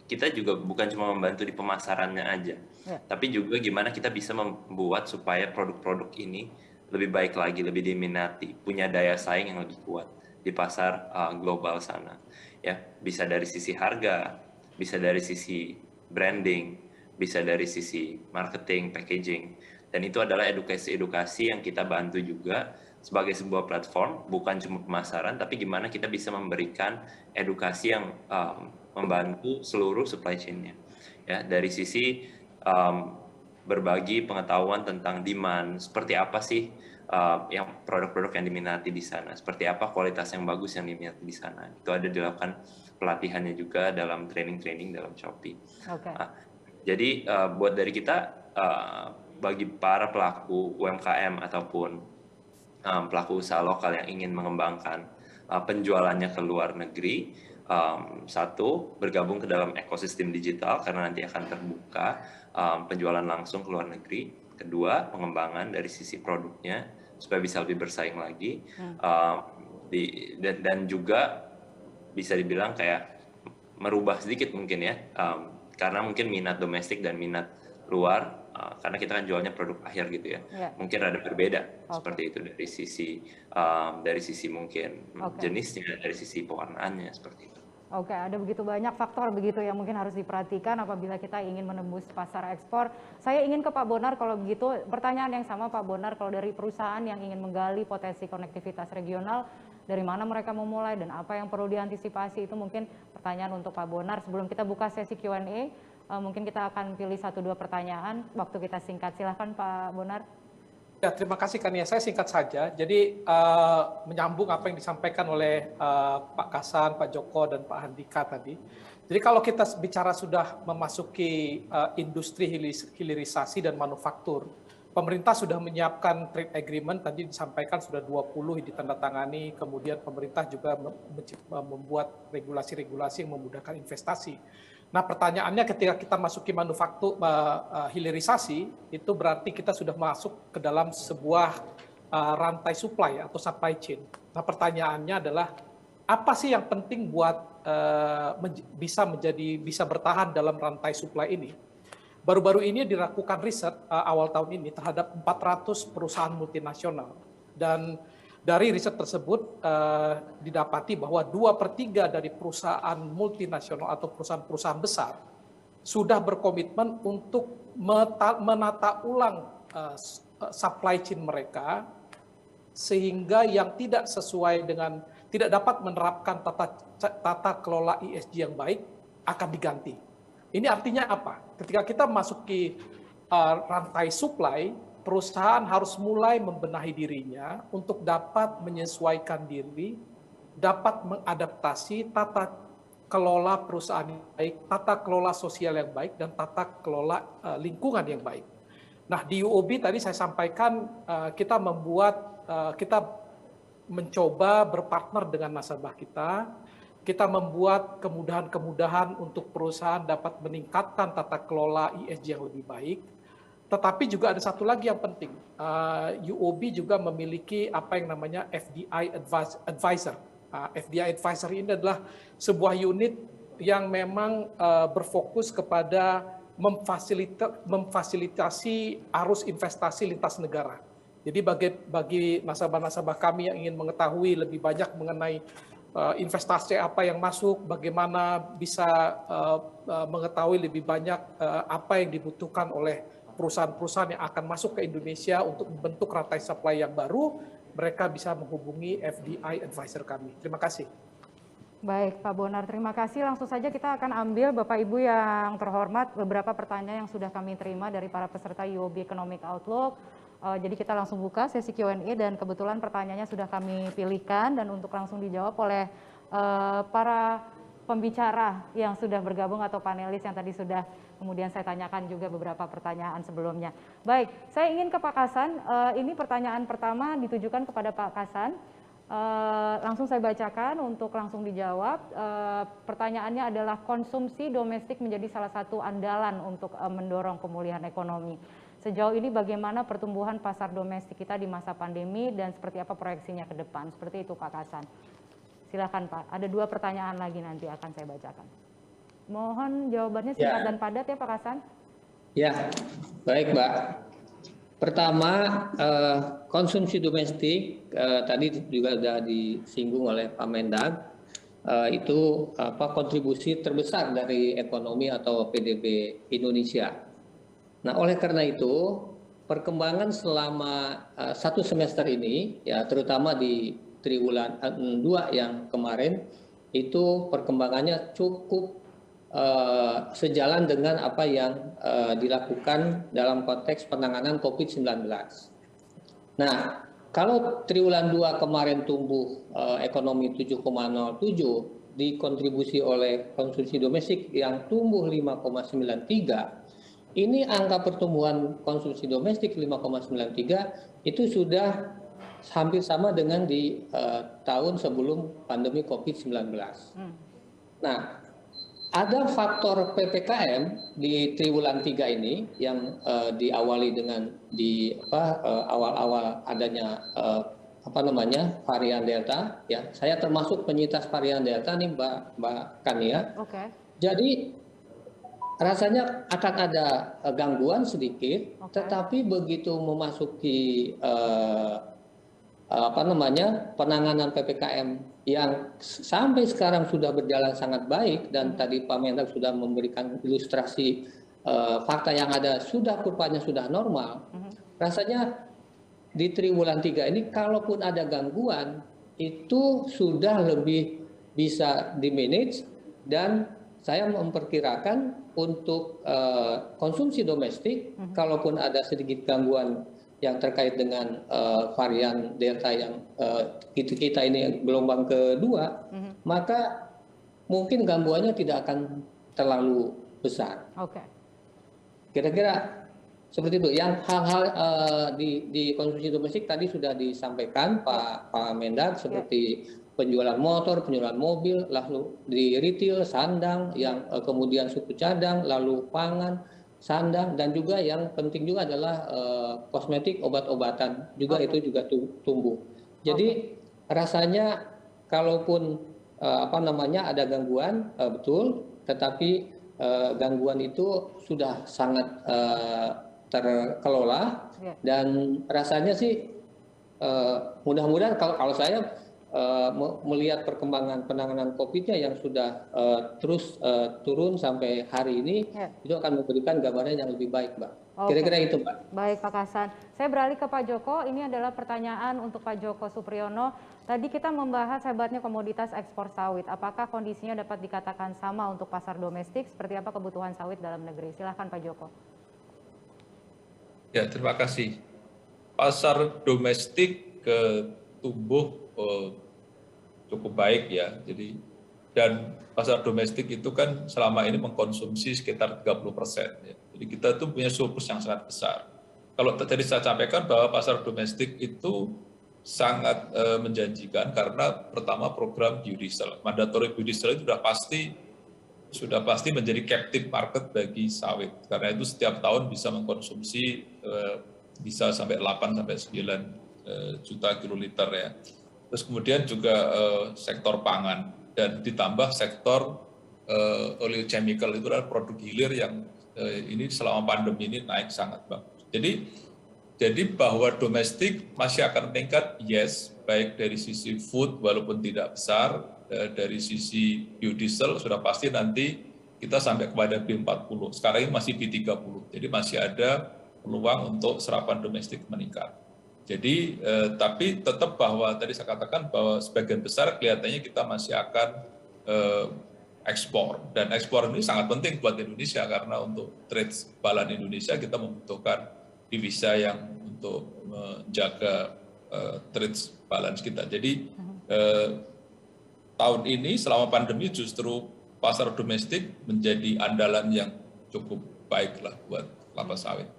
kita juga bukan cuma membantu di pemasarannya aja, tapi juga gimana kita bisa membuat supaya produk-produk ini lebih baik lagi, lebih diminati, punya daya saing yang lebih kuat di pasar global sana. Ya, bisa dari sisi harga, bisa dari sisi branding, bisa dari sisi marketing, packaging, dan itu adalah edukasi-edukasi yang kita bantu juga sebagai sebuah platform, bukan cuma pemasaran, tapi gimana kita bisa memberikan edukasi yang membantu seluruh supply chain-nya. Ya, dari sisi berbagi pengetahuan tentang demand, seperti apa sih yang produk-produk yang diminati di sana, seperti apa kualitas yang bagus yang diminati di sana. Itu ada dilakukan pelatihannya juga dalam training-training dalam Shopee. Jadi buat dari kita, bagi para pelaku UMKM ataupun pelaku usaha lokal yang ingin mengembangkan penjualannya ke luar negeri, satu, bergabung ke dalam ekosistem digital karena nanti akan terbuka penjualan langsung ke luar negeri. Kedua, pengembangan dari sisi produknya supaya bisa lebih bersaing lagi, dan juga bisa dibilang kayak merubah sedikit mungkin ya, karena mungkin minat domestik dan minat luar, karena kita kan jualnya produk akhir gitu ya, mungkin rada berbeda seperti itu dari sisi mungkin jenisnya, dari sisi pewarnaannya seperti itu. Oke, ada begitu banyak faktor begitu yang mungkin harus diperhatikan apabila kita ingin menembus pasar ekspor. Saya ingin ke Pak Bonar kalau begitu, pertanyaan yang sama Pak Bonar, kalau dari perusahaan yang ingin menggali potensi konektivitas regional, dari mana mereka memulai dan apa yang perlu diantisipasi, itu mungkin pertanyaan untuk Pak Bonar. Sebelum kita buka sesi Q&A, mungkin kita akan pilih 1-2 pertanyaan, waktu kita singkat. Silahkan Pak Bonar. Ya, terima kasih Kania. Saya singkat saja. Jadi menyambung apa yang disampaikan oleh Pak Kasan, Pak Joko, dan Pak Handika tadi. Jadi kalau kita bicara sudah memasuki industri hilirisasi dan manufaktur, pemerintah sudah menyiapkan trade agreement, tadi disampaikan sudah 20 ditandatangani, kemudian pemerintah juga membuat regulasi-regulasi yang memudahkan investasi. Nah, pertanyaannya ketika kita masuki manufaktur hilirisasi, itu berarti kita sudah masuk ke dalam sebuah rantai supply atau supply chain. Nah, pertanyaannya adalah apa sih yang penting buat bisa bertahan dalam rantai supply ini? Baru-baru ini dilakukan riset awal tahun ini terhadap 400 perusahaan multinasional, dan dari riset tersebut didapati bahwa 2/3 dari perusahaan multinasional atau perusahaan-perusahaan besar sudah berkomitmen untuk menata ulang supply chain mereka sehingga yang tidak sesuai dengan tidak dapat menerapkan tata kelola ESG yang baik akan diganti. Ini artinya apa? Ketika kita memasuki rantai supply, perusahaan harus mulai membenahi dirinya untuk dapat menyesuaikan diri, dapat mengadaptasi tata kelola perusahaan yang baik, tata kelola sosial yang baik, dan tata kelola lingkungan yang baik. Nah, di UOB tadi saya sampaikan kita mencoba berpartner dengan nasabah kita membuat kemudahan-kemudahan untuk perusahaan dapat meningkatkan tata kelola ESG yang lebih baik. Tetapi juga ada satu lagi yang penting, UOB juga memiliki apa yang namanya FDI Advisor. FDI Advisor ini adalah sebuah unit yang memang berfokus kepada memfasilitasi arus investasi lintas negara. Jadi bagi nasabah-nasabah kami yang ingin mengetahui lebih banyak mengenai investasi apa yang masuk, bagaimana bisa mengetahui lebih banyak apa yang dibutuhkan oleh perusahaan-perusahaan yang akan masuk ke Indonesia untuk membentuk rantai supply yang baru, mereka bisa menghubungi FDI Advisor kami. Terima kasih. Baik, Pak Bonar, terima kasih. Langsung saja kita akan ambil Bapak Ibu yang terhormat beberapa pertanyaan yang sudah kami terima dari para peserta UOB Economic Outlook. Jadi kita langsung buka sesi Q&A dan kebetulan pertanyaannya sudah kami pilihkan dan untuk langsung dijawab oleh para pembicara yang sudah bergabung atau panelis yang tadi sudah kemudian saya tanyakan juga beberapa pertanyaan sebelumnya. Baik, saya ingin ke Pak Kasan. Ini pertanyaan pertama ditujukan kepada Pak Kasan. Langsung saya bacakan untuk langsung dijawab. Pertanyaannya adalah konsumsi domestik menjadi salah satu andalan untuk mendorong pemulihan ekonomi. Sejauh ini bagaimana pertumbuhan pasar domestik kita di masa pandemi dan seperti apa proyeksinya ke depan? Seperti itu Pak Kasan. Silakan Pak, ada 2 pertanyaan lagi nanti akan saya bacakan. Mohon jawabannya singkat dan padat ya Pak Kasan. Ya, baik Mbak. Pertama, konsumsi domestik tadi juga sudah disinggung oleh Pak Mendag, itu kontribusi terbesar dari ekonomi atau PDB Indonesia. Nah, oleh karena itu, perkembangan selama 1 semester ini, ya terutama di triwulan 2 yang kemarin, itu perkembangannya cukup sejalan dengan apa yang dilakukan dalam konteks penanganan COVID-19. Nah, kalau triwulan 2 kemarin tumbuh ekonomi 7,07, dikontribusi oleh konsumsi domestik yang tumbuh 5,93, ini angka pertumbuhan konsumsi domestik 5,93 itu sudah hampir sama dengan di tahun sebelum pandemi COVID-19. Nah, ada faktor PPKM di triwulan 3 ini yang diawali dengan awal-awal adanya varian Delta. Ya, saya termasuk penyintas varian Delta nih Mbak Kania. Oke. Jadi rasanya akan ada gangguan sedikit, tetapi begitu memasuki penanganan PPKM yang sampai sekarang sudah berjalan sangat baik dan tadi Pak Mendag sudah memberikan ilustrasi fakta yang ada, kurvanya sudah normal. Rasanya di triwulan 3 ini kalaupun ada gangguan itu sudah lebih bisa di-manage dan saya memperkirakan untuk konsumsi domestik, kalaupun ada sedikit gangguan yang terkait dengan varian Delta yang kita ini gelombang kedua, maka mungkin gangguannya tidak akan terlalu besar. Oke. Kira-kira seperti itu. Yang hal-hal di konsumsi domestik tadi sudah disampaikan Pak Mendag, seperti penjualan motor, penjualan mobil, lalu di retail, sandang, yang kemudian suku cadang, lalu pangan, sandang, dan juga yang penting juga adalah kosmetik, obat-obatan juga itu juga tumbuh. Jadi rasanya kalaupun ada gangguan, betul, tetapi gangguan itu sudah sangat terkelola dan rasanya sih mudah-mudahan kalau saya melihat perkembangan penanganan COVID-nya yang sudah terus turun sampai hari ini, itu akan memberikan gambaran yang lebih baik, Mbak. Kira-kira itu, Mbak. Baik, Pak Kassan. Saya beralih ke Pak Joko. Ini adalah pertanyaan untuk Pak Joko Supriyono. Tadi kita membahas hebatnya komoditas ekspor sawit. Apakah kondisinya dapat dikatakan sama untuk pasar domestik? Seperti apa kebutuhan sawit dalam negeri? Silahkan Pak Joko. Ya, terima kasih. Pasar domestik tumbuh cukup baik ya. Dan pasar domestik itu kan selama ini mengkonsumsi sekitar 30%. Ya. Jadi kita tuh punya surplus yang sangat besar. Kalau tadi saya sampaikan bahwa pasar domestik itu sangat menjanjikan karena pertama program biodiesel. Mandatory biodiesel itu sudah pasti menjadi captive market bagi sawit. Karena itu setiap tahun bisa mengkonsumsi bisa sampai 8 sampai 9 juta kiloliter ya. Terus kemudian juga sektor pangan dan ditambah sektor oleochemical itu adalah produk hilir yang ini selama pandemi ini naik sangat bagus. Jadi bahwa domestik masih akan meningkat, yes, baik dari sisi food walaupun tidak besar, dari sisi biodiesel sudah pasti nanti kita sampai kepada B40. Sekarang ini masih B30, jadi masih ada peluang untuk serapan domestik meningkat. Jadi, tapi tetap bahwa tadi saya katakan bahwa sebagian besar kelihatannya kita masih akan ekspor. Dan ekspor ini sangat penting buat Indonesia karena untuk trade balance Indonesia kita membutuhkan devisa yang untuk menjaga trade balance kita. Jadi tahun ini selama pandemi justru pasar domestik menjadi andalan yang cukup baik lah buat kelapa sawit.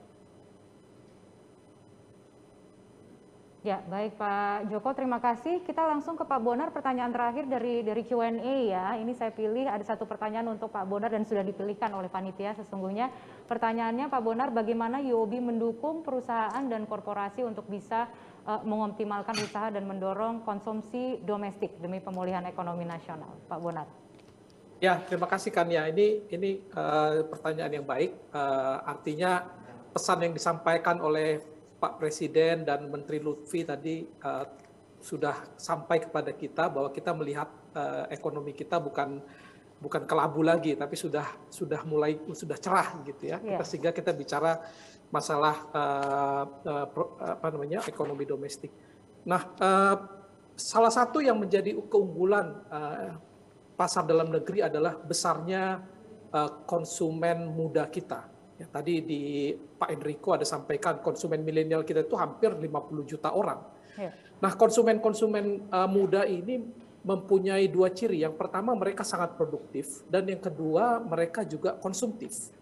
Ya, baik Pak Joko, terima kasih. Kita langsung ke Pak Bonar, pertanyaan terakhir dari Q&A ya. Ini saya pilih ada satu pertanyaan untuk Pak Bonar dan sudah dipilihkan oleh panitia sesungguhnya. Pertanyaannya Pak Bonar, bagaimana UOB mendukung perusahaan dan korporasi untuk bisa mengoptimalkan usaha dan mendorong konsumsi domestik demi pemulihan ekonomi nasional? Pak Bonar. Ya, terima kasih Kania. Ini pertanyaan yang baik. Artinya pesan yang disampaikan oleh Pak Presiden dan Menteri Lutfi tadi sudah sampai kepada kita bahwa kita melihat ekonomi kita bukan kelabu lagi, tapi sudah cerah gitu ya. Sehingga kita bicara masalah ekonomi domestik. Nah, salah satu yang menjadi keunggulan pasar dalam negeri adalah besarnya konsumen muda kita. Ya, tadi di Pak Enrico ada sampaikan konsumen milenial kita itu hampir 50 juta orang. Ya. Nah, konsumen muda ini mempunyai dua ciri. Yang pertama, mereka sangat produktif, dan yang kedua, mereka juga konsumtif.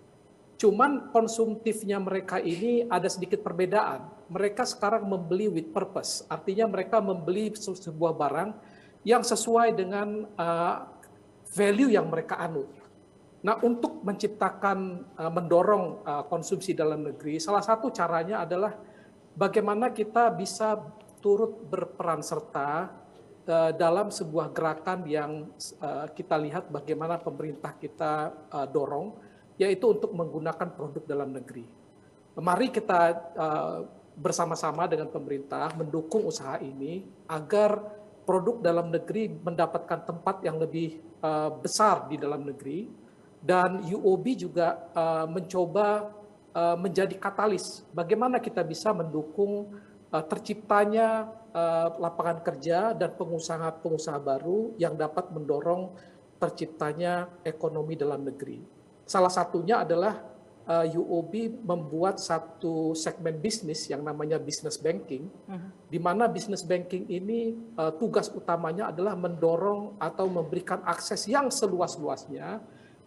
Cuman konsumtifnya mereka ini ada sedikit perbedaan. Mereka sekarang membeli with purpose, artinya mereka membeli sebuah barang yang sesuai dengan value yang mereka anut. Nah, untuk menciptakan, mendorong konsumsi dalam negeri, salah satu caranya adalah bagaimana kita bisa turut berperan serta dalam sebuah gerakan yang kita lihat bagaimana pemerintah kita dorong, yaitu untuk menggunakan produk dalam negeri. Mari kita bersama-sama dengan pemerintah mendukung usaha ini agar produk dalam negeri mendapatkan tempat yang lebih besar di dalam negeri. Dan UOB juga mencoba menjadi katalis bagaimana kita bisa mendukung terciptanya lapangan kerja dan pengusaha-pengusaha baru yang dapat mendorong terciptanya ekonomi dalam negeri. Salah satunya adalah UOB membuat satu segmen bisnis yang namanya business banking, di mana business banking ini tugas utamanya adalah mendorong atau memberikan akses yang seluas-luasnya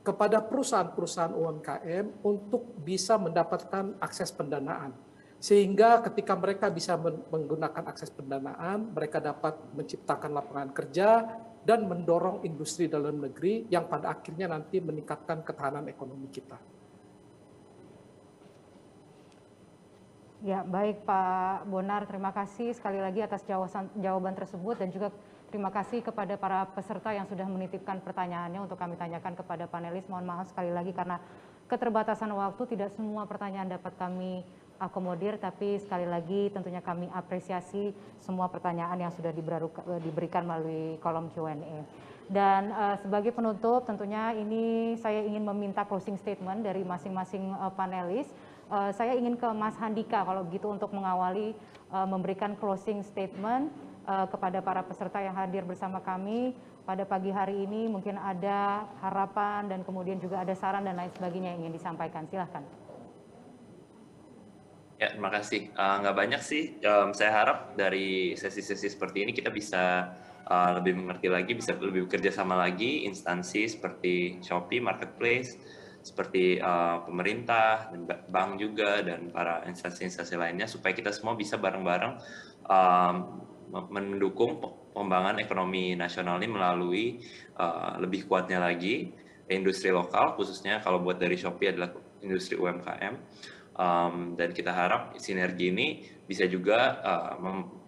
kepada perusahaan-perusahaan UMKM untuk bisa mendapatkan akses pendanaan. Sehingga ketika mereka bisa menggunakan akses pendanaan, mereka dapat menciptakan lapangan kerja dan mendorong industri dalam negeri yang pada akhirnya nanti meningkatkan ketahanan ekonomi kita. Ya, baik Pak Bonar, terima kasih sekali lagi atas jawaban tersebut dan juga terima kasih kepada para peserta yang sudah menitipkan pertanyaannya untuk kami tanyakan kepada panelis. Mohon maaf sekali lagi karena keterbatasan waktu tidak semua pertanyaan dapat kami akomodir, tapi sekali lagi tentunya kami apresiasi semua pertanyaan yang sudah diberikan melalui kolom Q&A. Dan sebagai penutup tentunya ini saya ingin meminta closing statement dari masing-masing panelis. Saya ingin ke Mas Handika kalau begitu untuk mengawali memberikan closing statement kepada para peserta yang hadir bersama kami pada pagi hari ini. Mungkin ada harapan dan kemudian juga ada saran dan lain sebagainya yang ingin disampaikan. Silahkan. Ya, terima kasih. Nggak banyak sih. Saya harap dari sesi-sesi seperti ini kita bisa lebih mengerti lagi, bisa lebih bekerja sama lagi instansi seperti Shopee Marketplace, seperti pemerintah, dan bank juga, dan para instansi-instansi lainnya, supaya kita semua bisa bareng-bareng mendukung pengembangan ekonomi nasional ini melalui lebih kuatnya lagi industri lokal, khususnya kalau buat dari Shopee adalah industri UMKM. Dan kita harap sinergi ini bisa juga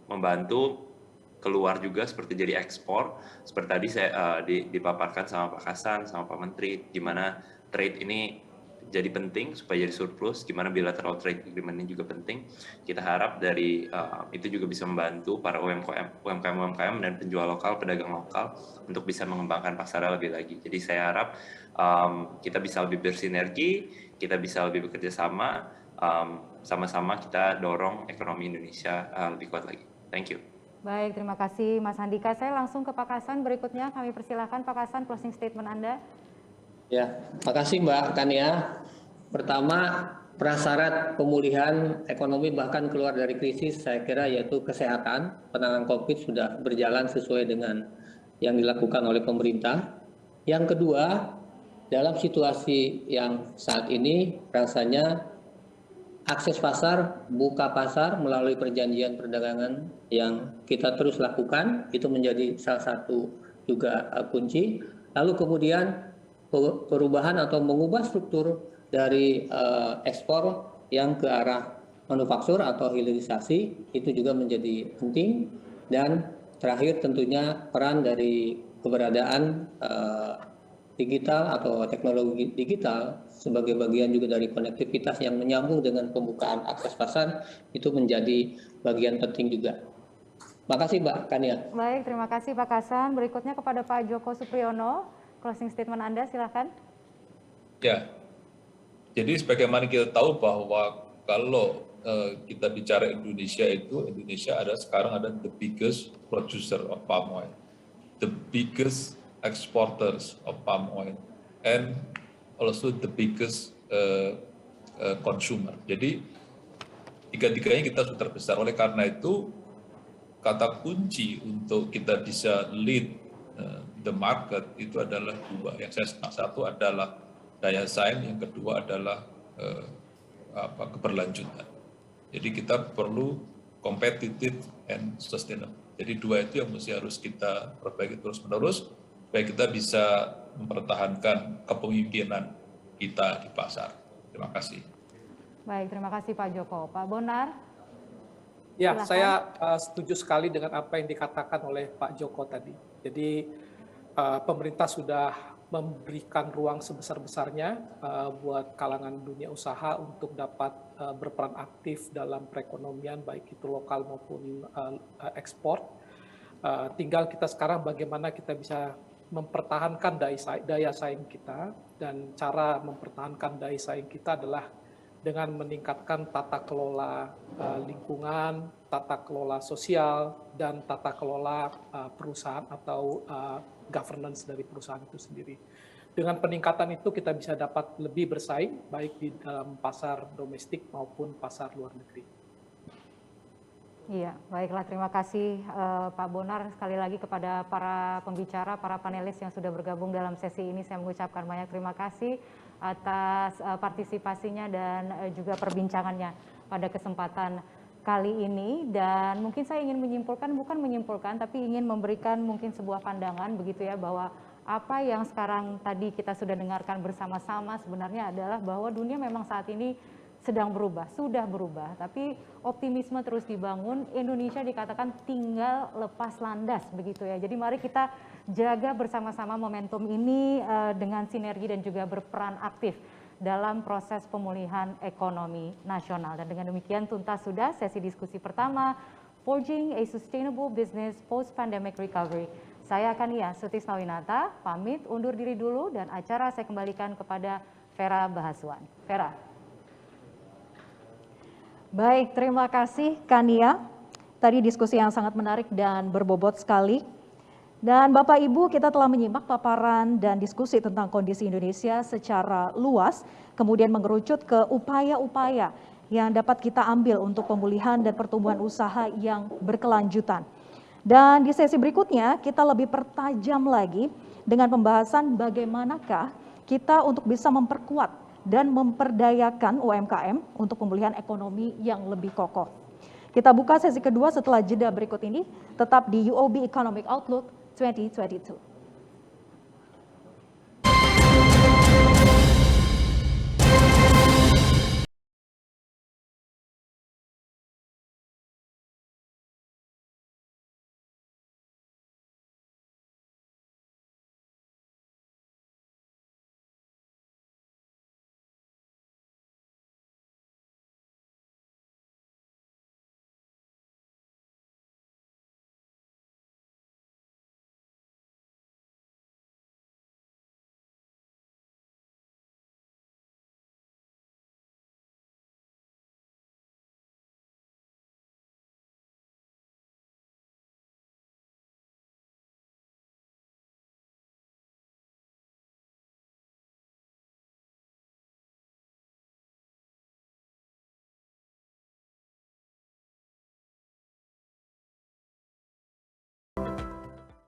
membantu keluar juga seperti jadi ekspor, seperti tadi saya dipaparkan sama Pak Kasan, sama Pak Menteri, gimana trade ini jadi penting supaya jadi surplus, gimana bilateral trade agreement ini juga penting. Kita harap dari itu juga bisa membantu para UMKM dan penjual lokal, pedagang lokal untuk bisa mengembangkan pasarnya lebih lagi. Jadi saya harap kita bisa lebih bersinergi, kita bisa lebih bekerja sama, sama-sama kita dorong ekonomi Indonesia lebih kuat lagi. Thank you. Baik, terima kasih Mas Handika. Saya langsung ke Pak Kasan berikutnya. Kami persilahkan Pak Kasan closing statement Anda. Ya, makasih Mbak Kania. Pertama, prasyarat pemulihan ekonomi bahkan keluar dari krisis saya kira yaitu kesehatan. Penanganan COVID sudah berjalan sesuai dengan yang dilakukan oleh pemerintah. Yang kedua, dalam situasi yang saat ini rasanya akses pasar, buka pasar melalui perjanjian perdagangan yang kita terus lakukan, itu menjadi salah satu juga kunci. Lalu kemudian perubahan atau mengubah struktur dari ekspor yang ke arah manufaktur atau hilirisasi, itu juga menjadi penting. Dan terakhir tentunya peran dari keberadaan digital atau teknologi digital sebagai bagian juga dari konektivitas yang menyambung dengan pembukaan akses pasar itu menjadi bagian penting juga. Makasih Mbak Kania. Baik, terima kasih Pak Kasan. Berikutnya kepada Pak Joko Supriyono, closing statement Anda silakan. Ya, jadi sebagaimana kita tahu bahwa kalau kita bicara Indonesia itu, Indonesia sekarang ada the biggest producer of palm oil, the biggest exporters of palm oil, and also the biggest consumer. Jadi tiga-tiganya kita sudah terbesar. Oleh karena itu kata kunci untuk kita bisa lead the market itu adalah dua. Yang saya senang, satu adalah daya saing, yang kedua adalah keberlanjutan. Jadi kita perlu competitive and sustainable. Jadi dua itu yang harus kita perbaiki terus-menerus supaya kita bisa mempertahankan kepemimpinan kita di pasar. Terima kasih. Baik, terima kasih Pak Joko. Pak Bonar? Ya, silakan. Saya setuju sekali dengan apa yang dikatakan oleh Pak Joko tadi. Jadi pemerintah sudah memberikan ruang sebesar-besarnya buat kalangan dunia usaha untuk dapat berperan aktif dalam perekonomian, baik itu lokal maupun ekspor. Tinggal kita sekarang bagaimana kita bisa mempertahankan daya saing kita, dan cara mempertahankan daya saing kita adalah dengan meningkatkan tata kelola lingkungan, tata kelola sosial, dan tata kelola perusahaan atau governance dari perusahaan itu sendiri. Dengan peningkatan itu kita bisa dapat lebih bersaing baik di dalam pasar domestik maupun pasar luar negeri. Iya, baiklah, terima kasih Pak Bonar. Sekali lagi kepada para pembicara, para panelis yang sudah bergabung dalam sesi ini, saya mengucapkan banyak terima kasih atas partisipasinya dan juga perbincangannya pada kesempatan kali ini. Dan mungkin saya ingin menyimpulkan, bukan menyimpulkan, tapi ingin memberikan mungkin sebuah pandangan begitu ya, bahwa apa yang sekarang tadi kita sudah dengarkan bersama-sama sebenarnya adalah bahwa dunia memang saat ini sedang berubah, sudah berubah, tapi optimisme terus dibangun. Indonesia dikatakan tinggal lepas landas begitu ya. Jadi mari kita jaga bersama-sama momentum ini dengan sinergi dan juga berperan aktif dalam proses pemulihan ekonomi nasional. Dan dengan demikian tuntas sudah sesi diskusi pertama, Forging a Sustainable Business Post-Pandemic Recovery. Saya Kania Sutisnawinata, pamit undur diri dulu dan acara saya kembalikan kepada Vera Bahaswan. Vera. Baik, terima kasih Kania. Tadi diskusi yang sangat menarik dan berbobot sekali. Dan Bapak Ibu, kita telah menyimak paparan dan diskusi tentang kondisi Indonesia secara luas, kemudian mengerucut ke upaya-upaya yang dapat kita ambil untuk pemulihan dan pertumbuhan usaha yang berkelanjutan. Dan di sesi berikutnya, kita lebih pertajam lagi dengan pembahasan bagaimanakah kita untuk bisa memperkuat dan memperdayakan UMKM untuk pemulihan ekonomi yang lebih kokoh. Kita buka sesi kedua setelah jeda berikut ini, tetap di UOB Economic Outlook 2022.